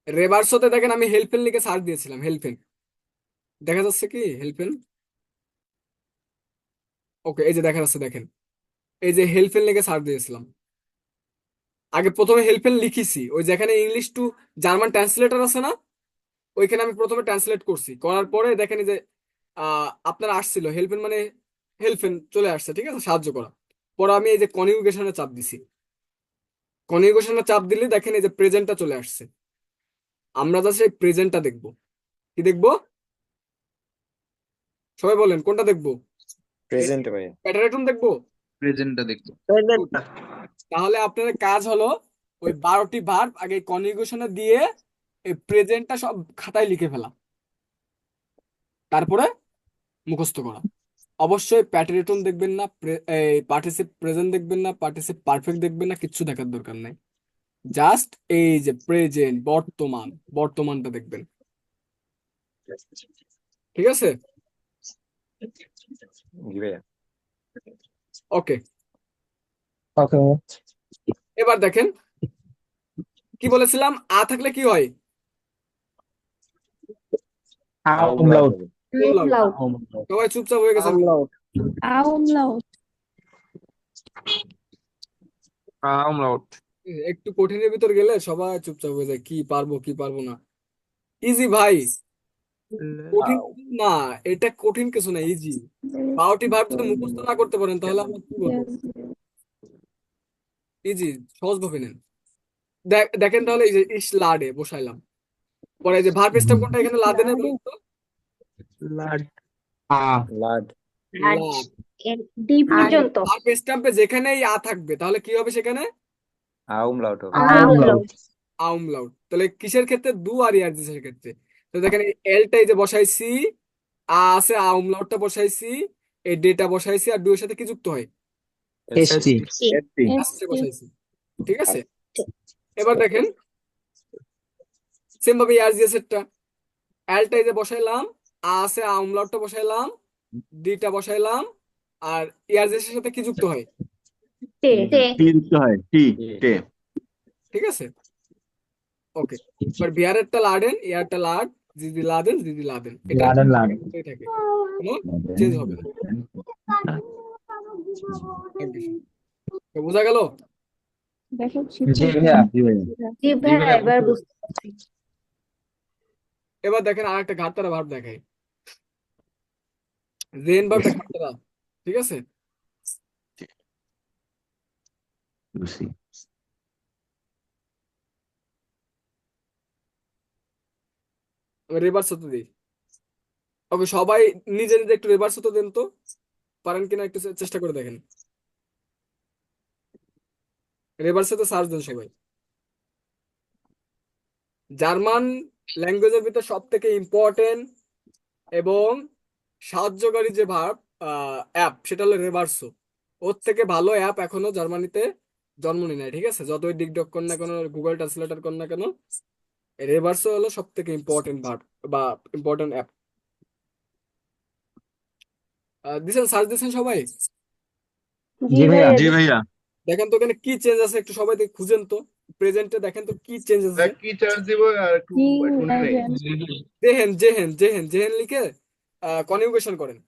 রেভার্সোতে দেখেন আমি হেল্পেন লিখে সার্চ দিয়েছিলাম, হেল্পেন দেখা যাচ্ছে কি? হেল্পেন, ওকে এই যে দেখা যাচ্ছে, দেখেন এই যে হেল্পেন লিখে সার্চ দিয়েছিলাম। আগে প্রথমে হেল্পেন লিখেছি, ওই যেখানে ইংলিশ টু জার্মান ট্রান্সলেটর আছে না, ওইখানে আমি প্রথমে ট্রান্সলেট করছি, করার পরে দেখেন এই যে আপনার আসছিল হেল্পেন, মানে হেল্পেন চলে আসছে, ঠিক আছে, সাহায্য করা। পরে আমি এই যে কনজুগেশনে চাপ দিছি, কনজুগেশনে চাপ দিলে দেখেন এই যে প্রেজেন্টটা চলে আসছে। আমরা জাস্ট এই প্রেজেন্টটা দেখবো। কি দেখবো? সবাই বলেন কোনটা দেখবো? প্রেজেন্ট ভাইয়া। প্যাটারেটন দেখবো? প্রেজেন্টটা দেখতে। তাহলে আপনার কাজ হলো ওই 12টি ভার্ব আগে কনজুগেশনে দিয়ে এই প্রেজেন্টটা সব খাতায় লিখে ফেলা, তারপরে মুখস্থ করা। অবশ্যই প্যাটারেটন দেখবেন না, পার্টিসিপ প্রেজেন্ট দেখবেন না, পার্টিসিপ পারফেক্ট দেখবেন না, কিচ্ছু দেখার দরকার নাই। জাস্ট এই যে প্রেজেন্ট, বর্তমানটা দেখবেন, ঠিক আছে? জি ভাইয়া। ওকে, ওকে এবার দেখেন কি বলেছিলাম, থাকলে কি হয়? আমলাউট Umlaut. সবাই চুপচাপ হয়ে গেছে, Umlaut. আমলাউট। একটু কঠিনের ভিতর গেলে সবাই চুপচাপ হয়ে যায়, কি পারবো কি পারবো না। ইজি ভাই, কঠিন না, এটা কঠিন কিছু না, ইজি। 12টি ভার্ব যদি মুখস্থ না করতে পারেন তাহলে আমরা কি বলবো? ইজি, সহজ ভাবে নেন। দেখেন তাহলে এই যে ইস লাডে বসাইলাম, পরে এই যে ভার্ব স্টেম কোনটা এখানে? লাদে না, বলুন তো? লাড। লাড। লাড। ডি পর্যন্ত। ভার্ব স্ট্যাম্পে যেখানেই থাকবে তাহলে কি হবে সেখানে? আউমলাউট হবে। আমলাউট আউমলাউট। তাহলে কিসের ক্ষেত্রে? দু আর ইয়ারজিসের ক্ষেত্রে। তো দেখেন এই এলটাই যে বসাইছি, আছে আমলাউটটা বসাইছি, এই ডেটা বসাইছি, আর ডু এর সাথে কি যুক্ত হয়? এসটি এসটি বসাইছি, ঠিক আছে। এবার দেখেন সেম ভাবে ইয়ারজিএস এরটা, এলটাই যে বসাইলাম, আছে আমলাউটটা বসাইলাম, ডিটা বসাইলাম, আর ইয়ারজিএস এর সাথে কি যুক্ত হয়? টে টি যুক্ত হয় টি টে ঠিক আছে, ওকে। এবার বিহারেরটা লাডেন, ইয়ারটা লাড, জিদি লাদেন, জিদি লাদেন, এটা লাডেন লাডেন এটাই থাকে, কোনো চেঞ্জ হবে না। একদম। তো বোঝা গেল? জি ভাইয়া জি জি ভাইয়া ভাইয়া এবার বুঝতে পারছি। এবার দেখেন আর একটা ঘাটতারা ভাব দেখাই, জেন ভাবটা ঘাটতারা, ঠিক আছে। বুঝছি রিভার্স হতে দিই, ওকে। সবাই নিজে নিজে একটু রিভার্স হতে দেন তো, পারেন কিনা একটু চেষ্টা করে দেখেন। রিভার্স হতে সার্চ দেন সবাই। জার্মান ল্যাঙ্গুয়েজের ভিতর সব থেকে ইম্পর্টেন্ট এবং সাহায্যকারী যে ভার্ব অ্যাপ, সেটা হলো রেভার্সো। ওর থেকে ভালো অ্যাপ এখনো জার্মানিতে জন্ম নেয় নাই, ঠিক আছে। যতই ডিকডক কর না কেন, গুগল ট্রান্সলেটর কর না কেন, রেভার্সো হলো সব থেকে ইম্পর্টেন্ট ভার্ব বা ইম্পর্টেন্ট অ্যাপ। দিছেন, সার্চ দিছেন সবাই? জি ভাইয়া জি ভাইয়া দেখেন তো এখানে কি চেঞ্জ আছে, একটু সবাই খুঁজেন তো, প্রেজেন্টে দেখেন তো কি চেঞ্জ আছে। কি চার্জ দিব আর একটু শুনে নেই। জেহেন জেহেন জেহেন জেহেন লিখে কনজুগেশন করেন।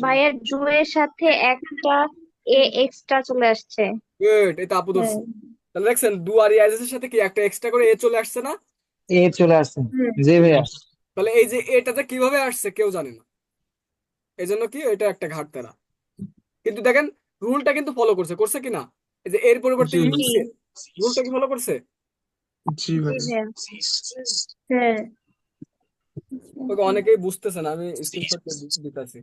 ভাইয়ের ডু এর সাথে একটা এ এক্সট্রা চলে আসছে। গুড, এটা আপু ধরছে। তাহলে দেখছেন ডু আর ইয়ার এর সাথে কি একটা এক্সট্রা করে এ চলে আসছে না? এ চলে আসছে জি ভাইয়া তাহলে এই যে এটাতে কিভাবে আসছে কেউ জানে না, এই জন্য কি এটা একটা ঘাটতারা। কিন্তু দেখেন রুলটা কিন্তু ফলো করছে, করছে কি না? এই যে এর পরিবর্তে জি ইউজ, রুলটা কি ফলো করছে? জি ভাইয়া হ্যাঁ ওকে, অনেকেই বুঝতেছে না, আমি স্ক্রিনশট দিতেছি।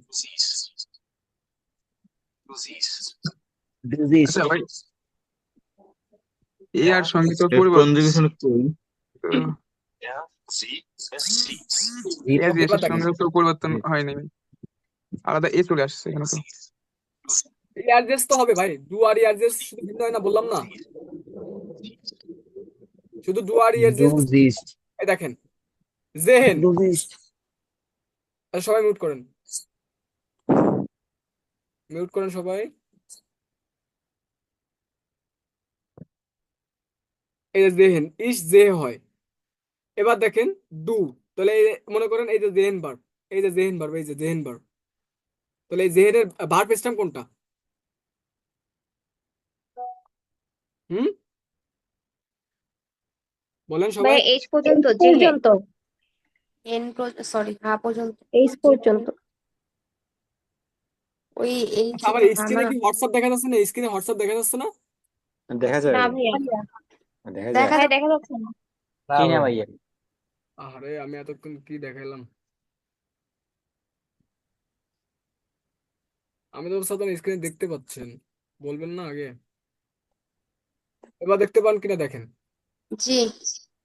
ডিজিজ আচ্ছা ভাই, এ আর সঙ্গে তো এর পরিবর্তন কনজুগেশন কই এস এর সঙ্গে তো পরিবর্তন হয়নি, আলাদা এ চলে আসছে এখানে তো। ইয়ারজেস তো হবে ভাই, ডু আর ইয়ারজেস শুধু ভিন্ন হয় না, বললাম না? শুধু ডু আর ইয়ারজেস। ডিজিজ এই দেখেন জেহেন, ডিজিজ সবাই মিউট করেন, মিউট করেন সবাই। এই যে জেহেন, ইস জে হয়। এবার দেখেন ডু, তাহলে মনে করেন এই যে জেহেন ভার্ব, এই যে জেহেন ভার্ব, এই যে জেহেন ভার্ব, তাহলে এই জেহেনের ভার্ব স্ট্যাম্প কোনটা? হুম, বলেন সবাই। ভাইয়া এইচ পর্যন্ত যে পর্যন্ত এন সরি পর্যন্ত এইচ পর্যন্ত ওই এই আচ্ছা, আমার স্ক্রিনে কি হোয়াটসঅ্যাপ দেখা যাচ্ছে না? স্ক্রিনে হোয়াটসঅ্যাপ দেখা যাচ্ছে না? দেখা যায়, না ভাইয়া, দেখা যায়। দেখা ভাইয়া দেখা যাচ্ছে না। কি না ভাইয়া? আরে আমি এতক্ষণ কি দেখাইলাম, আমি তো সাথে স্ক্রিনে দেখতে পাচ্ছেন, বলবেন না আগে। এবার দেখতে পান কিনা দেখেন। জি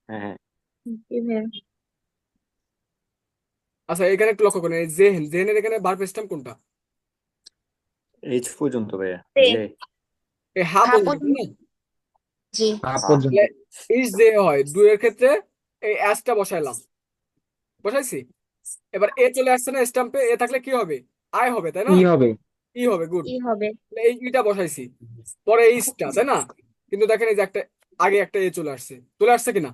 হ্যাঁ হ্যাঁ জি ভাইয়া আচ্ছা, এখানে একটু লক্ষ্য করেন, এই জেহেন, জেহেনের এখানে ভার্ব স্ট্যাম্প কোনটা? এইচ পর্যন্ত ভাইয়া তে। যে এই হা হা পর্যন্ত না? জি পর্যন্ত ইস যে হয়, ডু এর ক্ষেত্রে এই অ্যাসটা বসাইলাম, বসাইছি। এবার এ চলে আসছে না স্ট্যাম্পে, এ থাকলে কি হবে? আই হবে, তাই না? ই হবে ই হবে, গুড। ই হবে। এই ইটা বসাইছি, পরে ইসটা, তাই না? কিন্তু দেখেন এই যে একটা আগে একটা এ চলে আসছে, চলে আসছে কিনা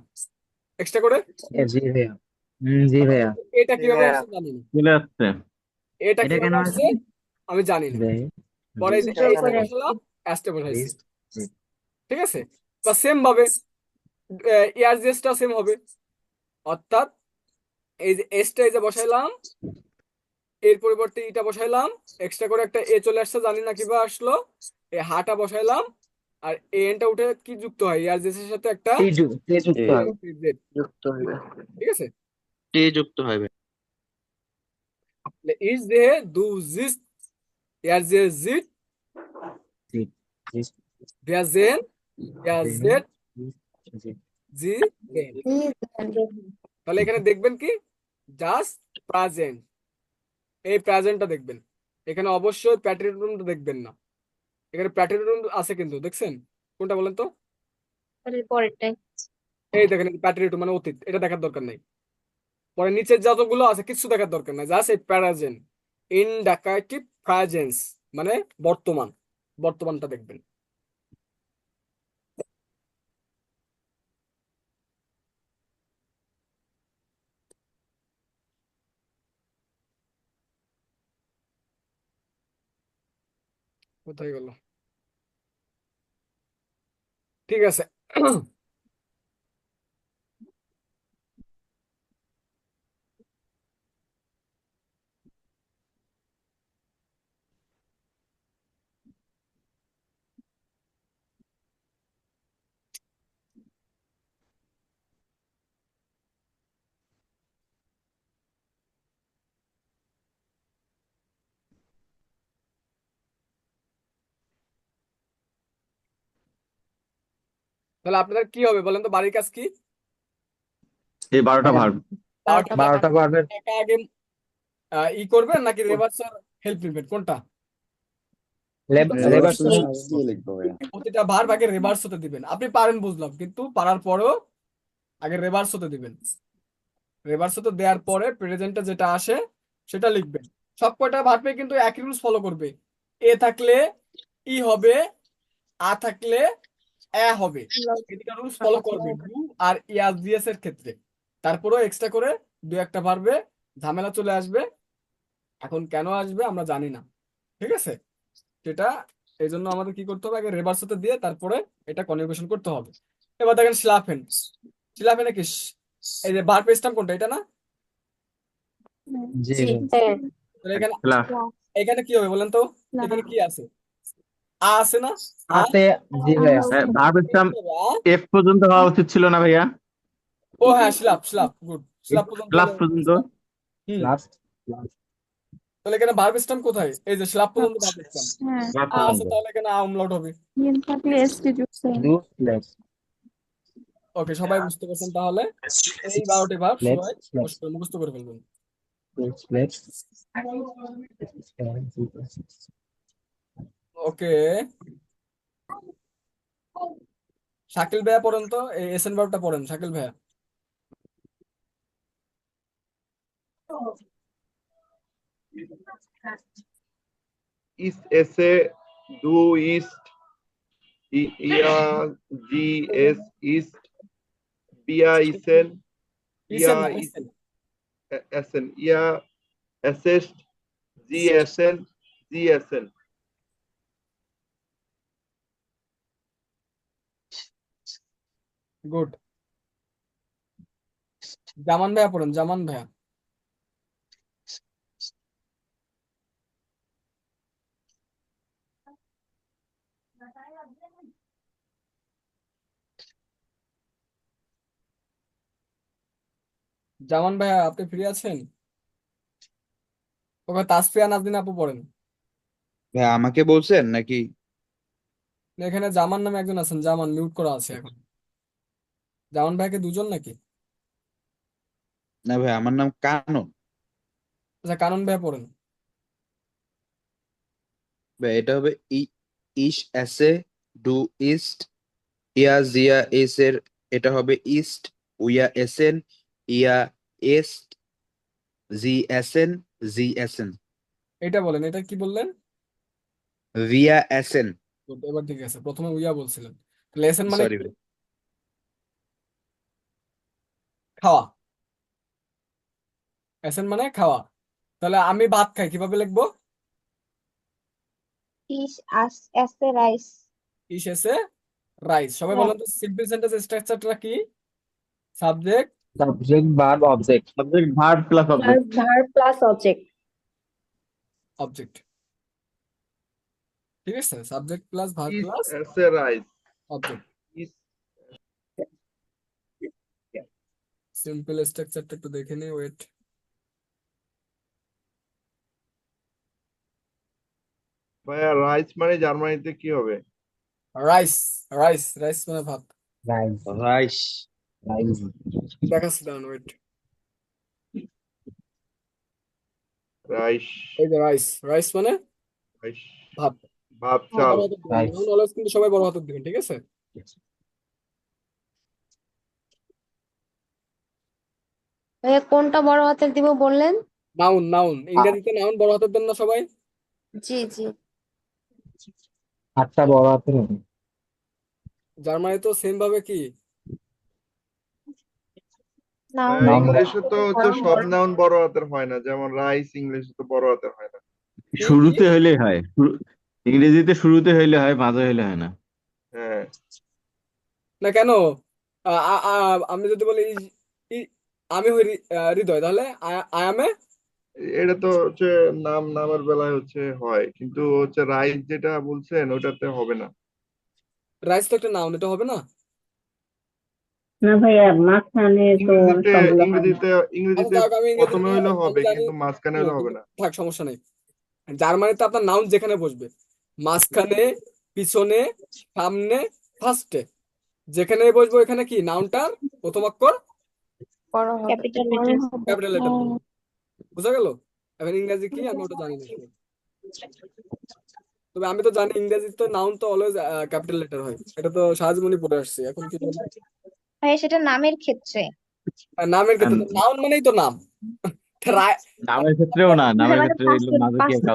এক্সট্রা করে? জি ভাইয়া জি ভাইয়া এটা কিভাবে আসছে জানি না, চলে আসছে এটা এটা কিভাবে কেন আসছে আমি জানি না। পরে এই যে জোর এইচটা করে। বসালাম, অ্যাসটা বসাইছি, ঠিক আছে। বা সেম ভাবে ইয়ারজেসটা সেম হবে, অর্থাৎ এই যে এসটা এই যে বসাইলাম, এর পরিবর্তে ইটা বসাইলাম, এক্সট্রা করে একটা এ চলে আসছে, জানি না কিভাবে আসলো। এই হাটা বসাইলাম, আর এনটা উঠে কি যুক্ত হয়? ইয়ারজেসের সাথে একটা টি যুক্ত হবে জেড, যুক্ত হবে। ঠিক আছে। তে যুক্ত হবে। ইজ দে দু জিস ইয়ারজেসিট wir sehen, ihr seht, জি sie sehen। তাহলে এখানে দেখবেন কি জাস্ট প্রেজেন্ট, এই প্রেজেন্টটা দেখবেন। এখানে অবশ্যই প্যাট্রিয়টিজমটা দেখবেন না, এখানে প্যাট্রিয়টিজম আছে কিন্তু দেখছেন কোনটা বলেন তো? পরেরটাই। এই দেখেন প্যাট্রিয়টিজম মানে অতীত, এটা দেখার দরকার নাই। পরে নিচের যতগুলো আছে কিছু দেখার দরকার নাই, জাস্ট এই প্রেজেন্ট, ইনডাকাটিভ প্রেজেন্স মানে বর্তমান, বর্তমানটা দেখবেন। কোথায় গেল? ঠিক আছে। তাহলে আপনাদের কি হবে বলেন তো, বাড়ির কাজ কি? এই 12টা ভার্ব। 12টা ভার্বের একা আগে ই করবেন নাকি রেভার্স আর হেল্প নেবেন, কোনটা? লেবার দিয়ে লিখবো ভাইয়া। প্রতিটা ভার্ব আগে রিভার্স হতে দিবেন। আপনি পারেন বুঝলাম, কিন্তু পারার পরেও আগে রিভার্স হতে দিবেন। রিভার্স হতে দেওয়ার পরে প্রেজেন্টে যেটা আসে সেটা লিখবেন। সব কয়টা ভার্বে কিন্তু একই রুলস ফলো করবে। এ থাকলে ই হবে, আ থাকলে এ হবে, এই দুটো রুলস ফলো করবে ডু আর ইয়াস জিএস এর ক্ষেত্রে। তারপরেও এক্সট্রা করে দু একটা ভার্বে ঝামেলা চলে আসবে, এখন কেন আসবে আমরা জানি না, ঠিক আছে? সেটা এই জন্য আমাদের কি করতে হবে, আগে রিভার্স হতে দিয়ে তারপরে এটা কনজুগেশন করতে হবে। এবার দেখেন স্লাফেন, স্লাফেনে কি এই যে ভার্ব স্ট্যাম্প কোনটা, এটা না? জি হ্যাঁ তাহলে এখানে খেলাফ। এখানে কি হবে বলেন তো, এখানে কি আছে? আ আছে না? আ আছে জি ভাইয়া ভার্ব স্ট্যাম্প আ? এফ পর্যন্ত হওয়া উচিত ছিল না ভাইয়া? ও হ্যাঁ, স্লাপ স্লাপ, গুড, স্লাপ পর্যন্ত ক্লাস হলে- পর্যন্ত। হুম, লাস্ট তাহলে এখানে ভার্ব স্ট্যাম্প কোথায়? এই যে স্লাপ পর্যন্ত ভার্ব স্ট্যাম্প হ্যাঁ ক্লাস আছে, পর্যন্ত। তাহলে এখানে আমলাউট হবে। ইন থাকলে এসটি যুক্ত ডু প্লেস ওকে, সবাই বুঝতে পারছেন তাহলে? এই 12টি ভার্ব প্লেস সবাই মুখস্থ করে ফেলবেন। প্লেস ওকে, শাকিল ভাইয়া পড়েন তো, এই এসএন ভার্বটা পড়েন শাকিল ভাইয়া। ইস এসে, do east, yeah G S east, বিয়া ইসেন, ইসেন ইয়া না, ইস ইসেন। এসেন, ইয়া এসেস্ট, জি এসেন, জি এসেন। গুড। জামান ভাইয়া পড়েন, জামান ভাইয়া। জামান ভাইয়া আপনি ফ্রি আছেন? ওকে, তাসফিয়া নাজনীন আপু পড়েন। ভাই আমাকে বলছেন নাকি? এখানে জামান নামে একজন আছেন, জামান মিউট করা আছে এখন। জামান ভাইকে দুজন নাকি? না ভাই, আমার নাম কানন। আচ্ছা, কানন ভাইয়া পড়েন। ভাই এটা হবে ইস এসে, do east, yeah Zia S এর এটা হবে ইস্ট, উইয়া এসেন, ইয়া এস্ট, জি এসেন, জি এসেন, এটা বলেন, এটা কি বললেন? ভিয়া এসেন। Good, এবার ঠিক আছে, প্রথমে উইয়া বলছিলেন। লেসন মানে সরি কি? ভাই। খাওয়া। এসেন মানে খাওয়া। তাহলে আমি ভাত খাই কিভাবে লিখবো? ইস এসে রাইস। ইস এসে রাইস। সবাই বলেন তো সিম্পল সেন্টেন্স স্ট্রাকচারটা কি? Subject subject verb object subject verb plus object. Verb plus object. Object, ঠিক আছে? সাবজেক্ট প্লাস ভার্ব ইস প্লাস এসে রাইস, অবজেক্ট। ইস সিম্পল স্ট্রাকচারটা একটু দেখে নিই, ওয়েট। ভাইয়া রাইস মানে জার্মানিতে কি হবে? রাইস, রাইস, রাইস মানে ভাত। Rice rice. রাইস দেখাচ্ছি, দাঁড়ান, ওয়েট। রাইস এই যে রাইস, রাইস মানে রাইস ভাত। ভাত বড় চাল হাতের দিবেন, রাইস নাউন অলওয়েজ কিন্তু সবাই বড় হাতের দিবেন, ঠিক আছে? ভাইয়া কোনটা বড় হাতের দিব বললেন? নাউন, নাউন ইংরেজিতে নাউন বড় হাতের দেন না সবাই? জি জি। আটটা বড় হাতের হবে। জার্মানিতে সেম ভাবে কি? নাউন নাউন ইংলিশে তো হচ্ছে নাউন সব নাউন বড় হাতের হয় না, যেমন রাইস ইংলিশে তো বড় হাতের হয় না। কি কি? শুরুতে হইলে হয় ইংরেজিতে শুরুতে হইলে হয়, মাঝে হইলে হয় না। হ্যাঁ না কেন? আমি যদি বলি আমি হই হৃদয়, তাহলে আই এম এ এটা তো হচ্ছে নামের বেলায় হচ্ছে হয়, কিন্তু হচ্ছে রাইস যেটা বলছেন ওটাতে হবে না। রাইস তো একটা নাউন, এটা হবে না? না ভাইয়া, মাঝখানে তো ইংরেজিতে সবগুলো হয় না। ইংরেজিতে আচ্ছা ইংরেজিতে যাক, আমি প্রথমে ইংরেজিতে হইলে হবে, জানি কিন্তু মাঝখানে হইলে হবে কিন্তু না। থাক, সমস্যা নেই। জার্মানিতে আপনার নাউন যেখানে বসবে, মাঝখানে, পিছনে, সামনে, ফার্স্টে, যেখানে বসবো এখানে কি নাউনটার প্রথম অক্ষর বড় হাতের। Capital letter. ক্যাপিটাল লেটার দেবো। বুঝা গেল? এখন ইংরেজি কি আমি ওটা জানি না, তবে আমি তো জানি ইংরেজিতে নাউন তো অলওয়েজ ক্যাপিটাল লেটার হয়, এটা তো সাহায্যমণি পড়ে আসছে। এখন কি বলবো? ভাইয়া সেটা নামের ক্ষেত্রে। নামের ক্ষেত্রে নাউন মানেই তো নাম। নামের ক্ষেত্রেও না, নামের মানে ক্ষেত্রে হইলো মাঝে কি একটা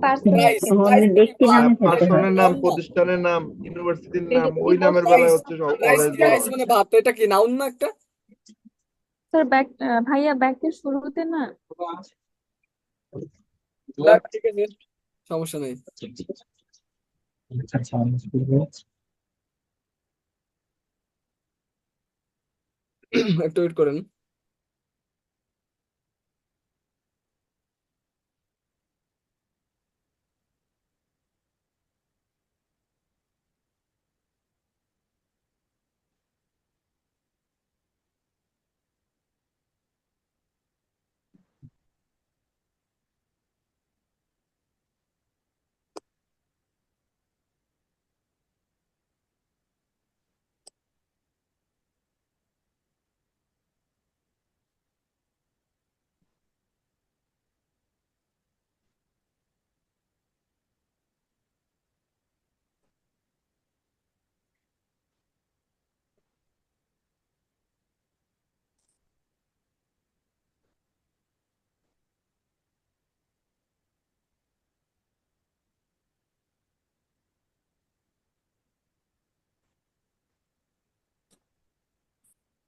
পার্সনের রাইস, ক্ষেত্রে। রাইস ব্যক্তি নামের ক্ষেত্রে হয়। পার্সনের নাম, নাউন না। প্রতিষ্ঠানের নাম, ইউনিভার্সিটির নাম, কিন্তু ওই নামের বেলায় রাইস, হচ্ছে সব রাইস অলওয়েজ কি? বড় রাইস হয়। মানে ভাত, এটা কি নাউন না একটা? স্যার ভাইয়া ব্যাকের শুরুতে না। যাক, ঠিক আছে, সমস্যা নেই। আচ্ছা, আমি বলবো। একটু ওয়েট করেন।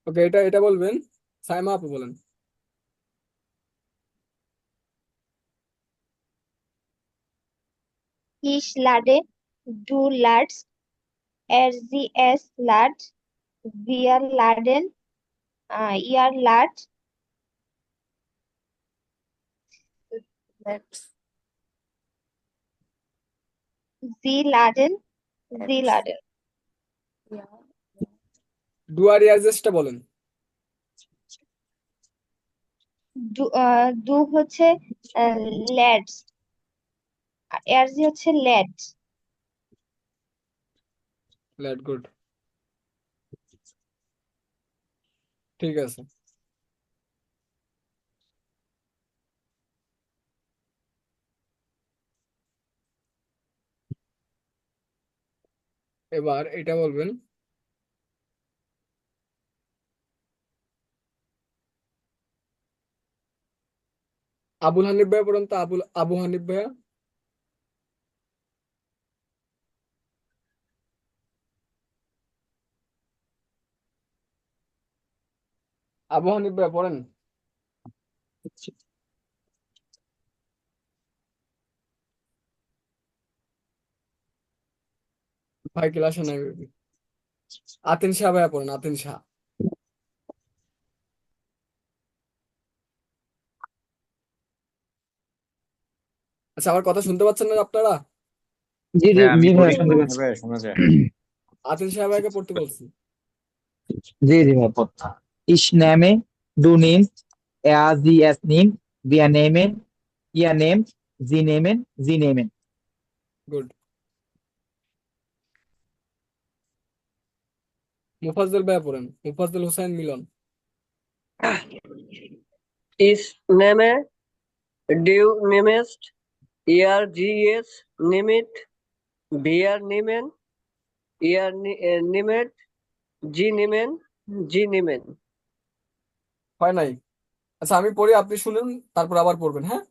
ওকে, এটা এটা বলবেন। সাইমা আপু বলেন। Ich lade, du ladst, sie es lad, wir laden, ihr lad, sie laden, sie laden। ডু আর ইয়ারজেসটা বলেন। দু হচ্ছে ল্যাডস, জি হচ্ছে লেড। লেট, গুড, ঠিক আছে। এবার এটা বলবেন। আবুল হানিফ ভাইয়া পড়েন তো, আবু হানিফ ভাইয়া। আবু হানিফ ভাইয়া পড়েন। ভাই ক্লাসে নাই। আতিন শাহ ভাইয়া পড়েন, আতিন শাহ। আচ্ছা, আমার কথা শুনতে পাচ্ছেন না আপনারা? জি জি হ্যাঁ, আমি জি পড়ি। ভাইয়া, শুনতে পাচ্ছি। শোনা যায়। আতিন শাহ ভাইকে পড়তে বলছি। জি জি ভাইয়া, পড়তে। Ich nehme, du nimmst, sie es nimmt, wir nehmen, ihr nehmt, sie nehmen, sie nehmen। Good. Mufazzal ভাইয়া পড়েন, মুফাজ্জল হোসেন মিলন। Ich nehme, ডিউ নিমেস্ট ইয়ার জিএস নিমিট ভিয়ার নিমেন ইয়ার নিমেট জি নিমেন জি নিমেন। হয় নাই? আচ্ছা আমি পড়ি, আপনি শুনেন, তারপর আবার পড়বেন, হ্যাঁ?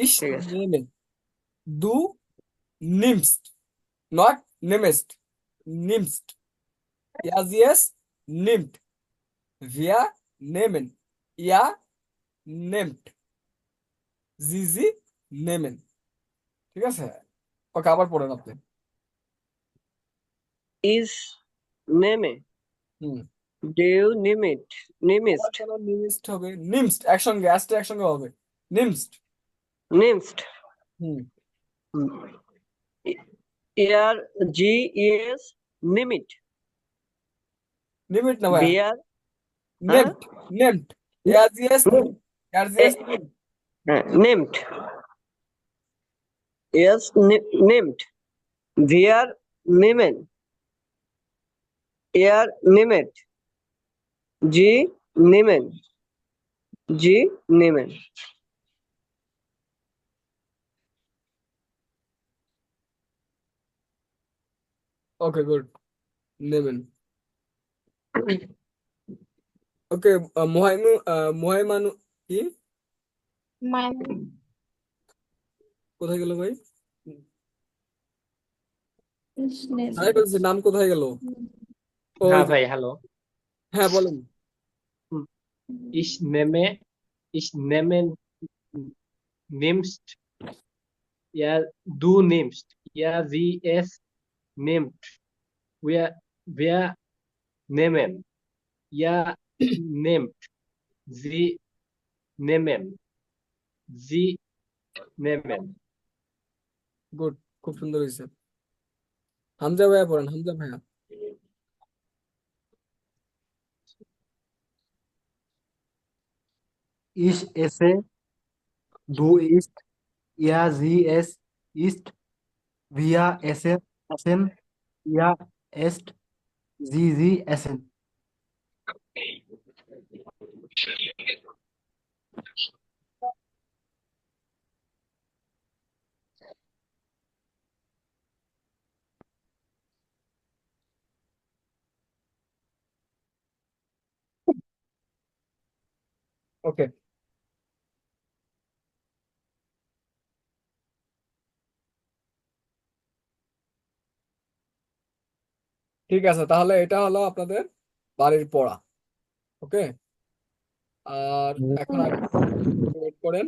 ইস ঠিক আছে। নেমেন, দু নিমস্ট, নট নেমেস্ট, নিমস্ট, ইয়াজিয়েস নিমট, ভিয়া নেমেন, ইয়া নেমট, জিজি নেমেন। ঠিক আছে? ওকে, আবার পড়েন আপনি। ইস নেমে হুম। ডিউ নিমিট নিমিস্ট কেন নিমিস্ট হবে? নিমস্ট একসঙ্গে, অ্যাস্টে একসঙ্গে হবে, নিমস্ট। নিমস্ট হুম। ইয়ার জিএস নিমিট নিমিট না ভাইয়া, ভিয়ার নেমট, নেমট, ইয়াজিয়েস ইয়াজিয়েস নেমট ইয়েস নেমট ভিয়ার নিমেন এয়ার নিমেট জি নিমেন জি নিমেন। ওকে, গুড, নেমেন। ওকে, মোহাইমানু কি কোথায় গেল ভাই? হারাই ফেলছে, নাম কোথায় গেল? ও হ্যাঁ এই যে, ভাই, হ্যালো। হ্যাঁ বলেন। Ich nehme nimmst, ja, du nimmst, ja, sie, es nimmt, wir nehmen, ja, nimmt, sie nehmen, sie nehmen. Good, খুব সুন্দর হয়েছে। হামজা ভাইয়া পড়েন, হামজা ভাইয়া। Ich esse, du isst, er, sie, es isst, wir essen, ihr esst, sie essen. ওকে, ঠিক আছে, তাহলে এটা হলো আপনাদের বাড়ির পড়া। ওকে, আর এখন আগে ওয়েট করেন,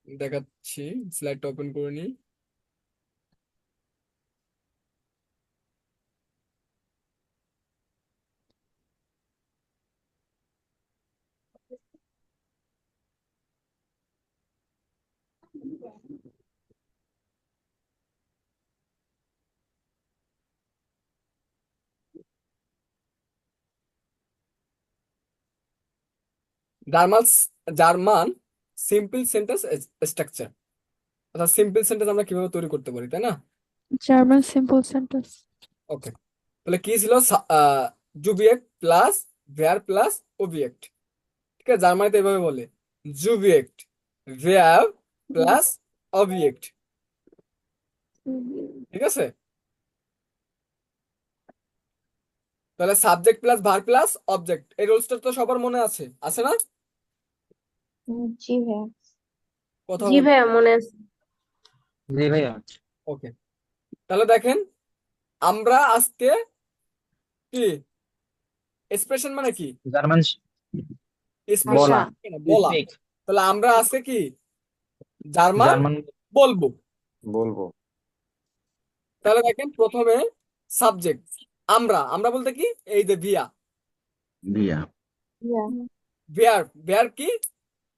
দেখাচ্ছি, স্লাইডটা ওপেন করে নিই। German German simple sentence structure, অর্থাৎ সিম্পল সেন্টেন্স আমরা কিভাবে তৈরি করতে পারি, তাই না? German simple sentence. ওকে, তাহলে কি ছিল? জুবিয়েক্ট প্লাস ভেয়ার প্লাস অবজেক্ট। ঠিক আছে, জার্মানিতে এভাবে বলে, জুবিয়েক্ট ভেয়ার প্লাস অবজেক্ট। ঠিক আছে, তাহলে subject plus verb plus object, এই রুলসটা তো সবার মনে আছে, আছে না? জি ভাইয়া। কথা জি বল। ভাইয়া, মনে আছে। জি ভাইয়া। ওকে, তাহলে দেখেন, আমরা আজকে কি এক্সপ্রেশন মানে কি? জার্মান এক্সপ্রেশন বলা বলা। তাহলে আমরা আজকে কি জার্মান জার্মান বলবো। বলবো। তাহলে দেখেন, প্রথমে সাবজেক্ট আমরা, আমরা বলতে কি, এই যে ভিয়া, ভিয়ার, ভিয়ার কি,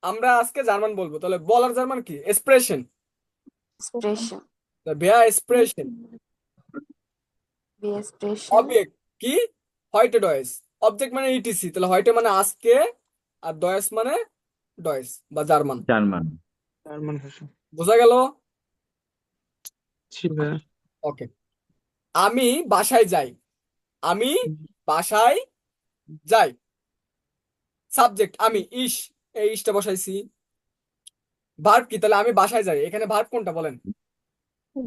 আমরা আজকে জার্মান বলবো, তাহলে বলার জার্মান কি? এক্সপ্রেশন। এক্সপ্রেশন। ভিয়া এক্সপ্রেশন। এক্সপ্রেশন। অবজেক্ট কি? হয়টে ডয়েস। অবজেক্ট মানে ইটিসি, তাহলে হয়টে মানে আজকে, আর ডয়েস মানে ডয়েস বা জার্মান। জার্মান জার্মান ভাষা। বোঝা গেল? জি ভাইয়া। ওকে, আমি বাসায় যাই, আমি বাসায় যাই, সাবজেক্ট আমি, ইস, এই ইসটা বসাইছি। ভার্ব কি? তাহলে আমি বাসায় যাই, এখানে ভার্ব কোনটা বলেন?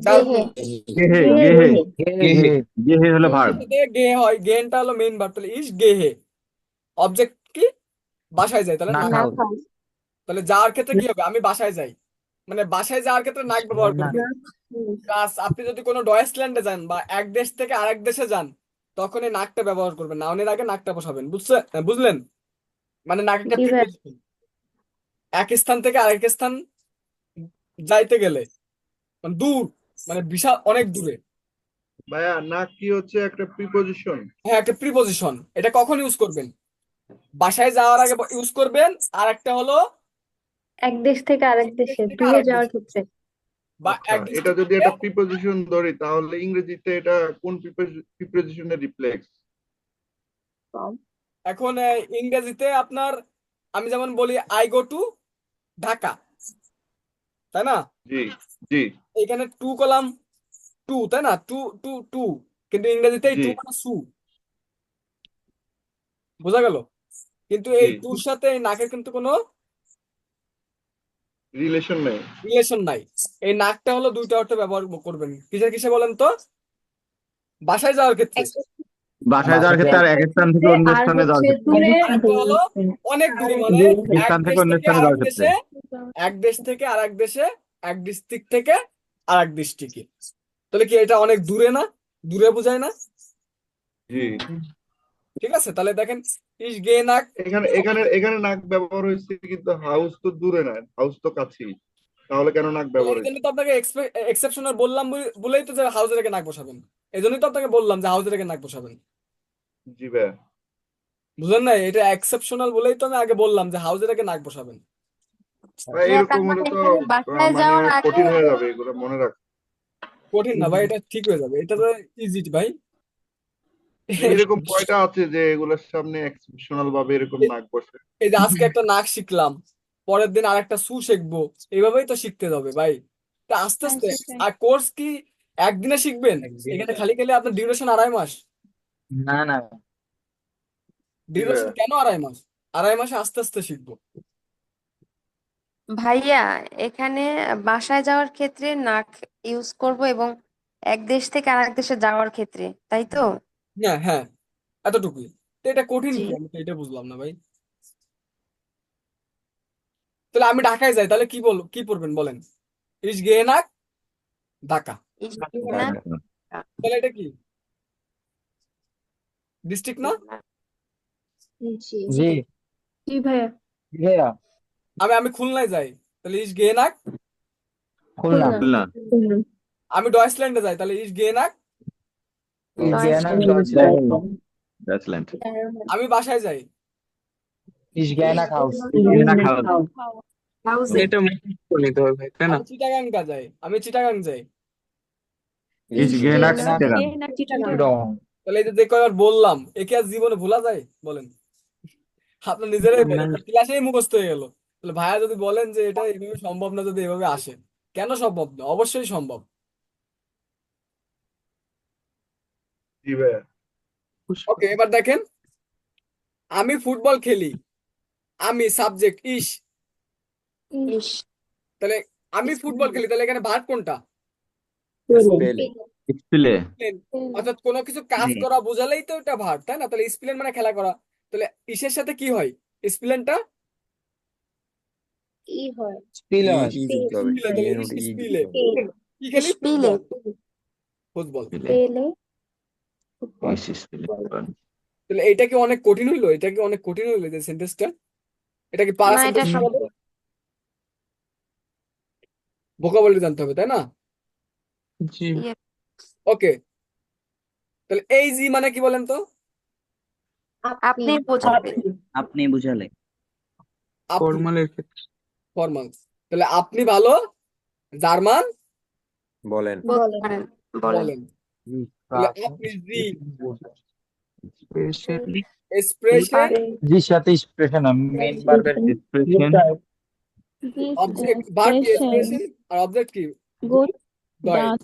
যার গেহে গেহে গেহে গেহে গেহে গেহে হলো ভার্ব। সাথে গে হয়, গেনটা হলো মেইন ভার্ব, তাহলে ইস গেহে। অবজেক্ট কি? বাসায় যাই, তাহলে নাক নাক। হাউস নাক তাহলে যাওয়ার ক্ষেত্রে কি হবে? আমি বাসায় যাই, মানে বাসায় যাওয়ার ক্ষেত্রে নাক ব্যবহার নাক করবেন। প্লাস আপনি যদি কোনো ডয়েসল্যান্ডে যান বা এক দেশ থেকে আরেক দেশে যান, তখন এই নাকটা ব্যবহার করবেন, নাউনের আগে নাকটা বসাবেন। বুঝলেন? মানে নাক একটা জি ভাইয়া প্রিপোজিশন, এক স্থান থেকে আরেক স্থান যাইতে গেলে, মানে দূর, মানে বিশাল অনেক দূরে। ভাইয়া নাক কি হচ্ছে একটা প্রিপোজিশন? হ্যাঁ, একটা প্রিপোজিশন। এটা কখন ইউজ করবেন? বাসায় যাওয়ার আগে ইউজ করবেন, আর একটা হলো এক দেশ থেকে আরেক এক দেশ দেশে থেকে দূরে আরেক যাওয়ার দেশে, ক্ষেত্রে বা আচ্ছা, এক এটা ডিস্ট্রিক্ট যদি থেকে। একটা প্রিপোজিশন ধরি তাহলে ইংরেজিতে এটা কোন প্রিপোজিশনের রিপ্লেক্স? এখন ইংরেজিতে আপনার, আমি যেমন বলি আই গো টু ঢাকা, তাই না? জি জি এখানে টু কলাম, টু, তাই না? টু টু টু, কিন্তু ইংরেজিতে এই জি টু মানে সু, বোঝা গেল? কিন্তু জি এই টুর সাথে এই নাকের কিন্তু কোনো রিলেশন নেই। রিলেশন নাই। এই নাকটা হলো দুইটা অর্থে ব্যবহার করবেন। কিসে কিসে বলেন তো? বাসায় যাওয়ার ক্ষেত্রে, এক বাসায় যাওয়ার বাসায় ক্ষেত্রে, আর যাওয়ার এক স্থান থেকে অন্য আর স্থানে যাওয়ার হচ্ছে ক্ষেত্রে। দূরে আর একটা হলো অনেক দূরে, মানে এক এক স্থান থেকে দেশ অন্য থেকে স্থানে আরেক যাওয়ার ক্ষেত্রে। দেশে, এক দেশ থেকে আরেক দেশে, এক ডিস্ট্রিক্ট থেকে আরেক ডিস্ট্রিক্টে। তাহলে কি এটা অনেক দূরে না? দূরে বোঝায় না? জি ঠিক আছে, তাহলে দেখেন ইস গে নাক। এখানে এখানে এখানে নাক ব্যবহার হয়েছে, কিন্তু হাউস তো দূরে না, হাউস তো কাছেই, তাহলে কেন নাক ব্যবহার এই জন্য হয়েছে? তো আপনাকে এক্সেপশনাল বললাম, বলেই তো যে হাউজের আগে নাক বসাবেন। এই জন্যই তো আপনাকে বললাম যে হাউজের আগে নাক বসাবেন। জি ভাইয়া। বুঝলেন না? এটা এক্সেপশনাল বলেই তো আমি আগে বললাম যে হাউজের আগে নাক বসাবেন। ভাই ভাইয়া তার এরকম হলে মানে তো এখানে বাসায় মানে যাওয়ার অনেক আগে কঠিন হয়ে যাবে, এগুলো মনে রাখ। কঠিন না ভাই, এটা ঠিক হয়ে যাবে, এটা তো ইজি ভাই। এরকম কয়টা আছে যে এগুলোর সামনে এক্সেপশনাল ভাবে এরকম নাক বসে? এই যে আজকে একটা নাক শিখলাম, পরের দিন আরেকটা সু শিখবো, এইভাবেই তো শিখতে হবে ভাই। তা আস্তে হ্যাঁ আস্তে। সেটাই আর কোর্স কি একদিনে শিখবেন? একদিনে এখানে খালি খালি আপনার ডিউরেশন 2.5 মাস। না না জি ডিউরেশন ভাইয়া। কেন 2.5 মাস? 2.5 মাসে আস্তে আস্তে শিখবো। ভাইয়া এখানে বাসায় যাওয়ার ক্ষেত্রে নাক ইউজ করব এবং এক দেশ থেকে আরেক দেশে যাওয়ার ক্ষেত্রে, তাই তো? হ্যাঁ হ্যাঁ, এতটুকুই। তো এটা কঠিন জি কি? আমি তো এটা বুঝলাম না ভাই। তাহলে আমি ঢাকায় যাই, তাহলে কি পড়বেন বলেন? ইস গে নাক ঢাকা। না ঢাকা। তাহলে এটা কি? ডিস্ট্রিক্ট না? জি জি জি ভাইয়া। ভাইয়া আমি আমি খুলনায় যাই, তাহলে ইস গে নাক। খুলনা খুলনা। আমি ডয়েসল্যান্ডে যাই, তাহলে ইস গে নাক। ইসগায়না ডয়েচল্যান্ড। আমি বাসায় যাই, ইসগায়না হাউস ইসগায়না হাউস। হাউসে এটা মুখস্থ করে নিতে হবে ভাই, তাই না? আমি চিটাগাং যাই। ইসগেনাক ইসগায়না চিটাগাং। চিটাগং তাহলে এই যে কয়বার বললাম, একে আর জীবনে ভোলা যায় বলেন? আপনার নিজেরাই বলেন, ক্লাসেই মুখস্থ হয়ে গেল। তাহলে ভাইয়া যদি বলেন যে এটা এভাবে সম্ভব না, যদি এভাবে আসে, কেন সম্ভব না? অবশ্যই সম্ভব। জি ভাইয়া। ওকে, এবার দেখেন, আমি ফুটবল খেলি, আমি সাবজেক্ট ইস। ইস তাহলে আমি ফুটবল খেলি, তাহলে এখানে ভার্ব কোনটা? স্পেল। স্পিলে। স্প্লেন। অর্থাৎ কোনো কিছু কাজ করা বোঝালেই তো এটা ভার্ব, তাই না? তাহলে স্প্লেন মানে খেলা করা। তাহলে ইসের সাথে কি হয়? স্প্লেনটা ই হয় স্পিল ই হয় ই যুক্ত হবে, স্পিলে, ই তাহলে এর মধ্যে ই যুক্ত স্পিলে হবে। কি খেলি? স্পিলে ফুটবল। পেলে স্পিলে। তাহলে এটা কি অনেক কঠিন হইলো? এটা কি অনেক কঠিন হইলো যে সেন্টেন্সটা? এটা কি পারা না এটা সেন্টেন্স হবে? সহজ ভোকাবুলারি জানতে হবে, তাই না? জি। ইয়ে ওকে, তাহলে এই জি মানে কি বলেন তো? আপনি বোঝাবেন আপনি বুঝালে আপনি, ফর্মালের ক্ষেত্রে ফরমাল। তাহলে আপনি ভালো জার্মান বলেন। বলতে পারেন বলেন বলেন। তাহলে আপনি জি স্পেশালি এক্সপ্রেশন, পারেন জি সাথে এক্সপ্রেশন মেন ভার্বের এক্সপ্রেশন। অবজেক্ট, ভার্ব কি? এক্সপ্রেশন আর অবজেক্ট কি? Good. ডয়। Das.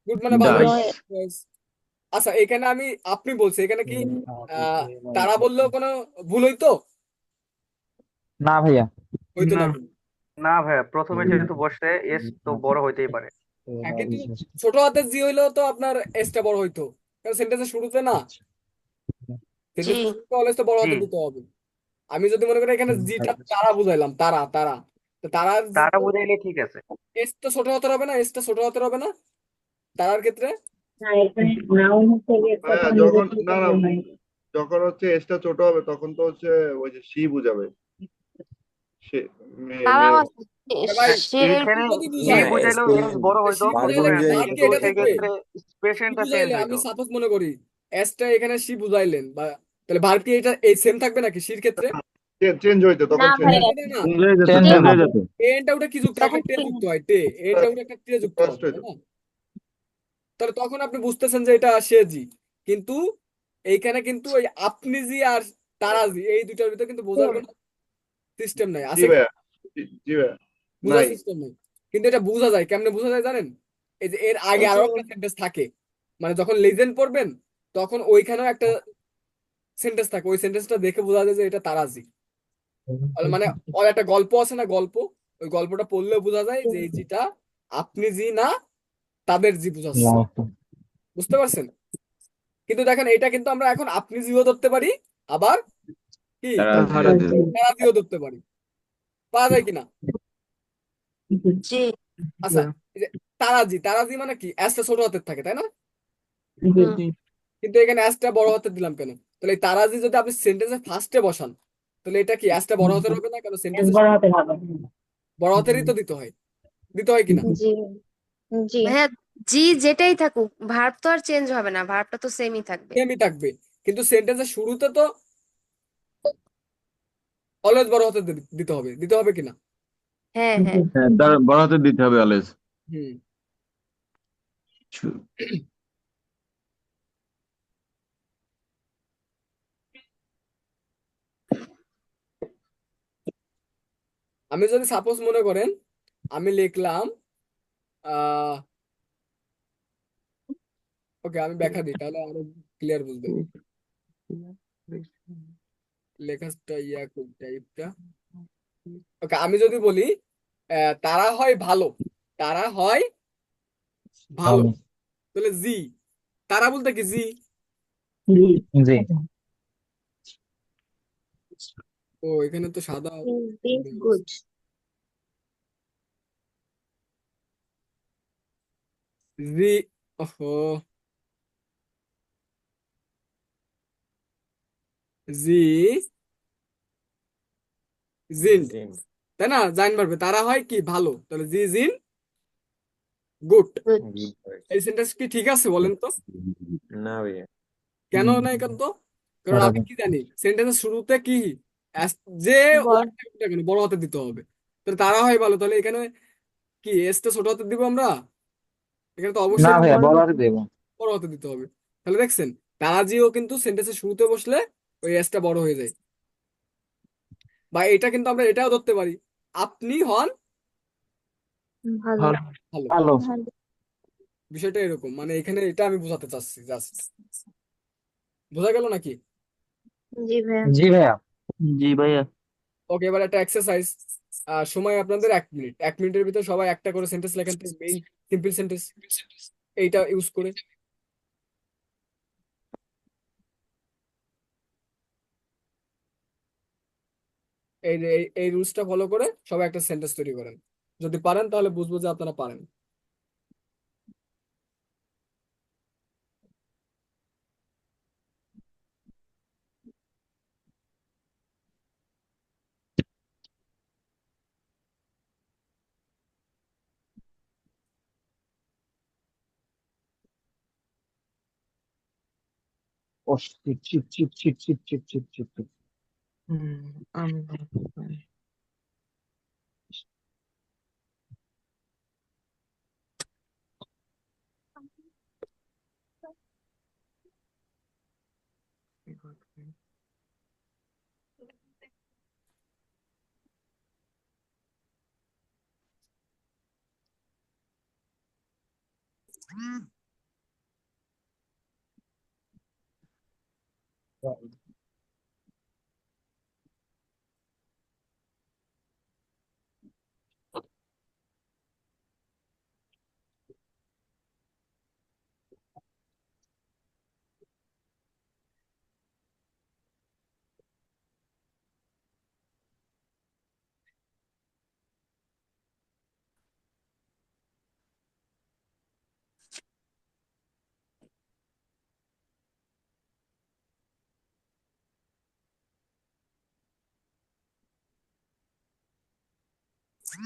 গুড মানে ভালো। ডাইস। Yes. আচ্ছা, এখানে আমি আপনি বলছি, এখানে কি তারা বললেও কোনো ভুল হইতো? না ভাইয়া হইতো না। না কিন্তু। না ভাইয়া, প্রথমে যেহেতু বসছে এস তো বড় হইতেই পারে। হ্যাঁ, কিন্তু ছোট হাতের জি হইলেও তো আপনার এসটা বড় হইতো, কারণ সেন্টেন্সের শুরুতে না, জি সেন্টেন্স শুরুতে অলওয়েজ তো বড় জি, হাতে দিতে হবে। আমি যদি মনে করি এখানে জিটা তারা বুঝাইলাম, তারা তারা, তো তারার জি তারা তো বুঝাইলে ঠিক আছে। এস তো ছোট হাতের হবে না, এসটা ছোট হাতের হবে না তারার ক্ষেত্রে। হ্যাঁ, যখন না না যখন হচ্ছে এসটা ছোট হবে তখন তো হচ্ছে ওই যে সি বুঝাবে, সে মেয়ে তারাও মেয়ে আছে আরে ভাই, সে সি এইখানে যদি সি না বুঝায়, বুঝাইলেও এসকে এস বড় আরে হইতো, সি ভার্ব বুঝাইলে অনুযায়ী ভার্ব নিতে কি কিন্তু এটা পারবে। থাকবে? সেক্ষেত্রে সি এক্সপ্রেশনটা চেঞ্জ বুঝাইলে আমি হইতো। সাপোজ মনে করি এসটা এখানে সি বুঝাইলেন, বা তাহলে ভার্ব কি এটা এই সেম থাকবে নাকি সির ক্ষেত্রে? চেঞ্জ হইতো, না তখন চেঞ্জ চেঞ্জ ভাইয়া, হইতো। হবে না। চেঞ্জ হয়ে যেত, চেঞ্জ চেঞ্জ হয়ে হবে। যেত। এনটা উঠে কি যুক্ত হয়? তখন একটা টে কি যুক্ত হয়, টে। এনটা উঠে একটা টে যুক্ত ফার্স্ট হবে, তাই হইতো। না? তাহলে তখন আপনি বুঝতেছেন যে এটা সে জি। কিন্তু এইখানে কিন্তু ওই আপনি জি আর তারা জি এই দুইটার ভিতরে কিন্তু বোঝার কোনো সিস্টেম নাই, জি আছে কি? ভাইয়া, জি ভাইয়া, বোঝার নাই। সিস্টেম নাই। কিন্তু এটা বোঝা যায়, কেমনে বোঝা যায় জানেন? এই যে এর আগে আরো একটা সেন্টেন্স থাকে, মানে যখন লেজেন্ড পড়বেন তখন ওইখানেও একটা সেন্টেন্স থাকে, ওই সেন্টেন্সটা দেখে বোঝা যায় যে এটা তারাজি। মানে ওর একটা গল্প আছে না, গল্প, ওই গল্পটা পড়লেও বোঝা যায় যে এই জিটা আপনি জি না, তাদের জি বুঝাচ্ছে। বুঝতে পারছেন? কিন্তু দেখেন এটা কিন্তু আমরা এখন আপনি জিও ধরতে পারি, আবার কি তারা তারা তারাজিও ধরতে পারি, পারা যায় কিনা? জি আচ্ছা, এই যে তারাজি, তারাজি মানে কি অ্যাসটা ছোট হাতের থাকে, তাই না? হুম কিন্তু এখানে অ্যাসটা বড় হাতের দিলাম কেন? তাহলে এই তারাজি যদি আপনি সেন্টেন্সের ফার্স্টে বসান, তাহলে এটা কি অ্যাসটা বড় হাতের হবে না? কারণ সেন্টেন্সের বড় হাতেরই তো দিতে হয়, দিতে হয় কিনা? জি জি ভাইয়া, জি যেটাই থাকুক ভার্ব তো আর চেঞ্জ হবে না, ভার্বটা তো সেমই থাকবে। সেমই থাকবে, কিন্তু সেন্টেন্সের শুরুতে তো অলওয়েজ বড় হাতে দিতে হবে, দিতে হবে কিনা? হ্যাঁ হ্যাঁ হ্যাঁ, তার বড় হাতে দিতে হবে অলওয়েজ। হুম। আমি যদি সাপোজ মনে করেন আমি লিখলাম, আহ ওকে আমি ব্যাখ্যা দিই তাহলে আরো ক্লিয়ার বুঝবেন। লেখাটা টাইপটা, ওকে আমি যদি বলি তারা হয় ভালো, তারা হয় ভালো, ভালো। তাহলে জি, তারা বলতে কি জি, জি ও এখানে তো সাদা বিং গুড জি, ওহো, জি জিন, জিন। তাই না? জাইন পারবে তারা হয় কি ভালো, তাহলে জি জিন গুড। Good good boy. এই সেন্টেন্স কি ঠিক আছে বলেন তো? না ভাইয়া। কেন নাই কেন তো? কারণ আমি কি জানি সেন্টেন্সের শুরুতে কি যে বল ওয়ার্ডটা কেন বড় হাতে দিতে হবে, তাহলে তারা হয় ভালো, তাহলে এখানে কি এসটা ছোট হাতে দিব আমরা? এখানে তো না অবশ্যই ভাইয়া, বড় বলার হাতে দেবো। বড় হাতে দিতে হবে। তাহলে দেখছেন তারাজিও কিন্তু সেন্টেন্সের শুরুতে বসলে ওই এসটা বড় হয়ে যায়। বা এটা কিন্তু আমরা এটাও ধরতে পারি, আপনি হন ভালো ভালো। ভালো। ভালো। ভালো বিষয়টা এরকম, মানে এখানে এটা আমি বোঝাতে চাচ্ছি, জাস্ট বোঝা গেল নাকি? জি ভাইয়া জি ভাইয়া। জি ভাইয়া। ওকে, এবার একটা এক্সারসাইজ, সময় আপনাদের 1 মিনিট, 1 মিনিটের ভিতর সবাই একটা করে সেন্টেন্স লেখেন তো, মেইন সিম্পল সেন্টেন্স এইটা ইউজ করে। এই রুলসটা ফলো করে সবাই একটা সেন্টেন্স তৈরি করেন, যদি পারেন তাহলে বুঝবো যে আপনারা পারেন। ও চিপ চিপ চিপ চিপ চিপ চিপ চিপ চিপ চিপ। আমি কই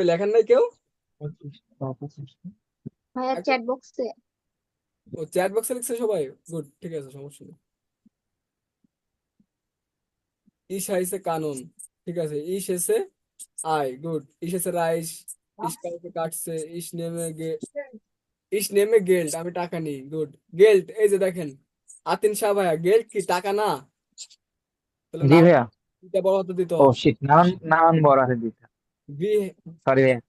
লেখেন নাই কেউ? ভাইয়া চ্যাট বক্সে ও চ্যাট বক্সে লিখছে সবাই, গুড, ঠিক আছে, সমস্যা নেই। ইশ আইসে কানুন, ঠিক আছে, ইশ এসে আই, গুড, ইশ এসে রাইস, ইশ কাউকে কাটছে, ইশ নেমে গেল্ট, আমি টাকা নিই, গুড, গেল্ট, এই যে দেখেন আতিন শাহ ভাইয়া, গেল্ট কি টাকা না? তাহলে জি নাম ভাইয়া। দুইটা বড় হাতে দিতে ও হবে। শিট, নাম নাম বড় আছে দিতে, ভি, সরি ভাইয়া।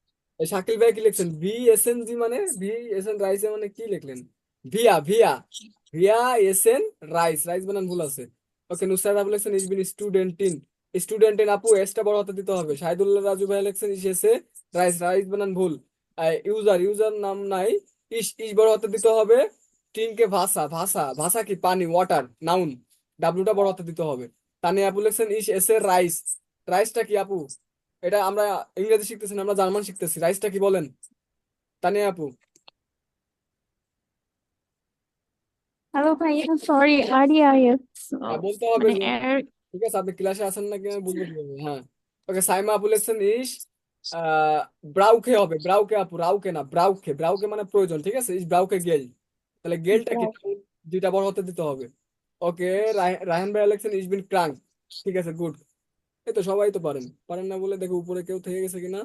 শাকিল ভাই কি লিখছেন? ভি এস এন জি মানে ভি এস এন রাইস মানে কি লিখলেন? ভিয়া ভিয়া ভিয়া এস এন রাইস, রাইস বানান ভুল আছে। ওকে, নুসরাত আপু লিখছেন ইজ বিন স্টুডেন্ট ইন, আপু এসটা বড় হাতে দিতে হবে। শাহিদুল্লাহ রাজু ভাই লিখছেন ইস এসে রাইস, রাইস বানান ভুল। ইউজার নাম নাই, ইস বড় হাতে দিতে হবে। টিনকে ভাষা, ভাষা ভাষা কি পানি, ওয়াটার, নাউন, ডাব্লুটা বড় হাতে দিতে হবে। তানিয়া আপু লিখছেন ইস এসে রাইস, রাইসটা কি আপু? এটা আমরা ইংরেজি শিখতেছি না, আমরা জার্মান শিখতেছি, রাইসটা কি বলেন তানিয়া আপু? হ্যালো ভাইয়া, সরি REIS বলতে হবে মানে যে, ঠিক আছে, আপনি ক্লাসে আছেন নাকি আমি বুঝবো কিভাবে? হ্যাঁ, ওকে, সাইমা আপু লিখছেন ইস ব্রাউকে হবে, ব্রাউকে আপু, রাউকে না, ব্রাউকে, ব্রাউকে মানে প্রয়োজন, ঠিক আছে, ইস ব্রাউকে গেল, তাহলে গেলটা কি? দুইটা বড় হতে দিতে হবে। ওকে, রায়হান ভাই লিখছেন ইস বিন ক্রাঙ্ক, ঠিক আছে, গুড। এই তো সবাই তো পারেন, পারেন না বলে দেখো উপরে কেউ থেকে গেছে কিনা।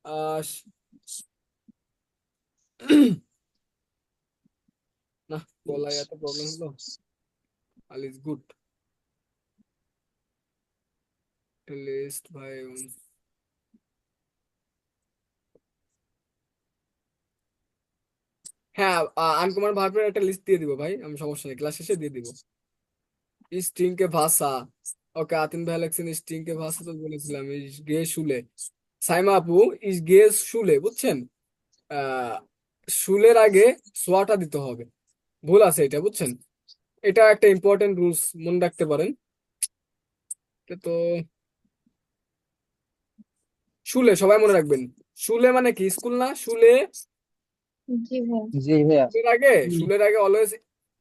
আহ না, বলাই এত প্রবলেম হলো। All is good. লিস্ট ভাই, হ্যাঁ, আনকুমার ভার্বের একটা লিস্ট দিয়ে দিব ভাই, আমি সমস্যা নেই, ক্লাস শেষে দিয়ে দিব। স্ট্রিং কে ভাষা, ওকে, আতিন ভাই লেখছেন স্ট্রিং কে ভাষা, তো বলেছিলাম ইস গে শুলে। সাইমা আপু ইস গে শুলে, বুঝছেন, আহ শুলের আগে সোয়াটা দিতে হবে, ভুল আছে এটা, বুঝছেন, এটা একটা ইম্পর্টেন্ট রুলস, মনে রাখতে পারেন। এটা তো শুলে সবাই মনে রাখবেন, শুলে মানে কি স্কুল না, শুলে, জি ভাইয়া জি ভাইয়া। শুলের আগে অলওয়েজ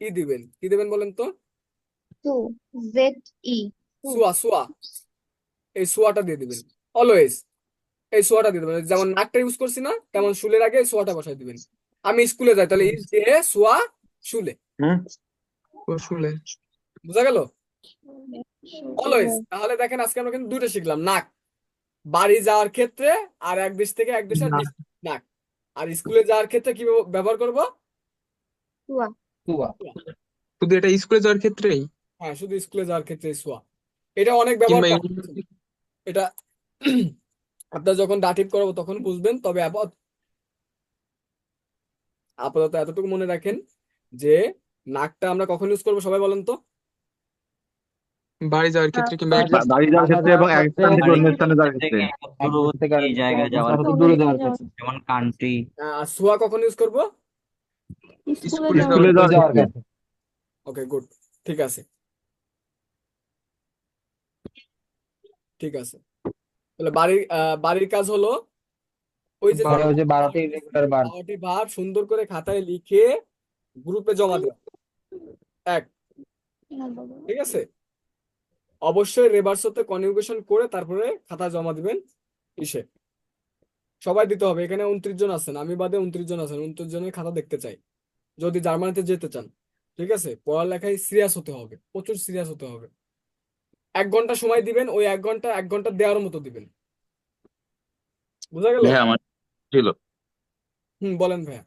দিবেন, কি দিবেন বলেন তো? টু ZE টু সোয়া, সোয়া, এই সোয়াটা দিয়ে দিবেন অলওয়েজ, এই সোয়াটা দিয়ে দিবেন, যেমন নাকটা ইউজ করছি না, তেমন শুলের আগে সোয়াটা বসাই দিবেন। আমি স্কুলে যাই, তাহলে ইজ দিয়ে সোয়া শুলে, শুলে বুঝা গেল? অলওয়েজ। তাহলে দেখেন আজকে আমরা কিন্তু দুটো শিখলাম, নাক বাড়ি যাওয়ার ক্ষেত্রে, আর এক দেশ থেকে এক দেশের নাক, আর স্কুলে যাওয়ার ক্ষেত্রে কি ব্যবহার করব? টুয়া তুয়া। শুধু এটা স্কুলে যাওয়ার ক্ষেত্রেই, হ্যাঁ, শুধু স্কুলে যাওয়ার ক্ষেত্রে সোয়া, এটা অনেক ব্যবহার কিংবা করা হচ্ছে। এটা আপনার যখন দাটিভ করবো তখন বুঝবেন, তবে আপাতত এতটুকু মনে রাখেন যে নাকটা আমরা কখন ইউজ করবো, সবাই বলেন তো? বাড়ি যাওয়ার ক্ষেত্রে কিংবা বাড়ি যাওয়ার ক্ষেত্রে এবং এক স্থান থেকে অন্য স্থানে যাওয়ার ক্ষেত্রে, এই জায়গায় যাওয়ার দূরে যাওয়ার ক্ষেত্রে, যেমন কান্ট্রি। সোয়া কখন ইউজ করবো? স্কুলে স্কুলে যাওয়ার যাওয়ার ক্ষেত্রে। ক্ষেত্রে। ওকে, গুড, ঠিক আছে, ঠিক আছে। তাহলে বাড়ির কাজ হলো ওই যে পরে ওই যে 12টি রেগুলার বার। 12টি ভার্ব সুন্দর করে খাতায় লিখে গ্রুপে জমা দেওয়া, এক, ঠিক আছে। অবশ্যই রেভার্সতে কনজুগেশন করে তারপরে খাতা জমা দিবেন ইসে, সবাই দিতে হবে। এখানে 29 জন আছেন, আমি বাদে 29 জন আছেন, 29 জনের খাতা দেখতে চাই যদি জার্মানিতে যেতে চান, ঠিক আছে। পড়ালেখায় সিরিয়াস হতে হবে, প্রচুর সিরিয়াস হতে হবে। 1 ঘন্টা সময় দিবেন, ওই 1 ঘন্টা দেওয়ার মতো দিবেন, বুঝা গেল? হ্যাঁ আমার ছিল। বলেন ভাইয়া।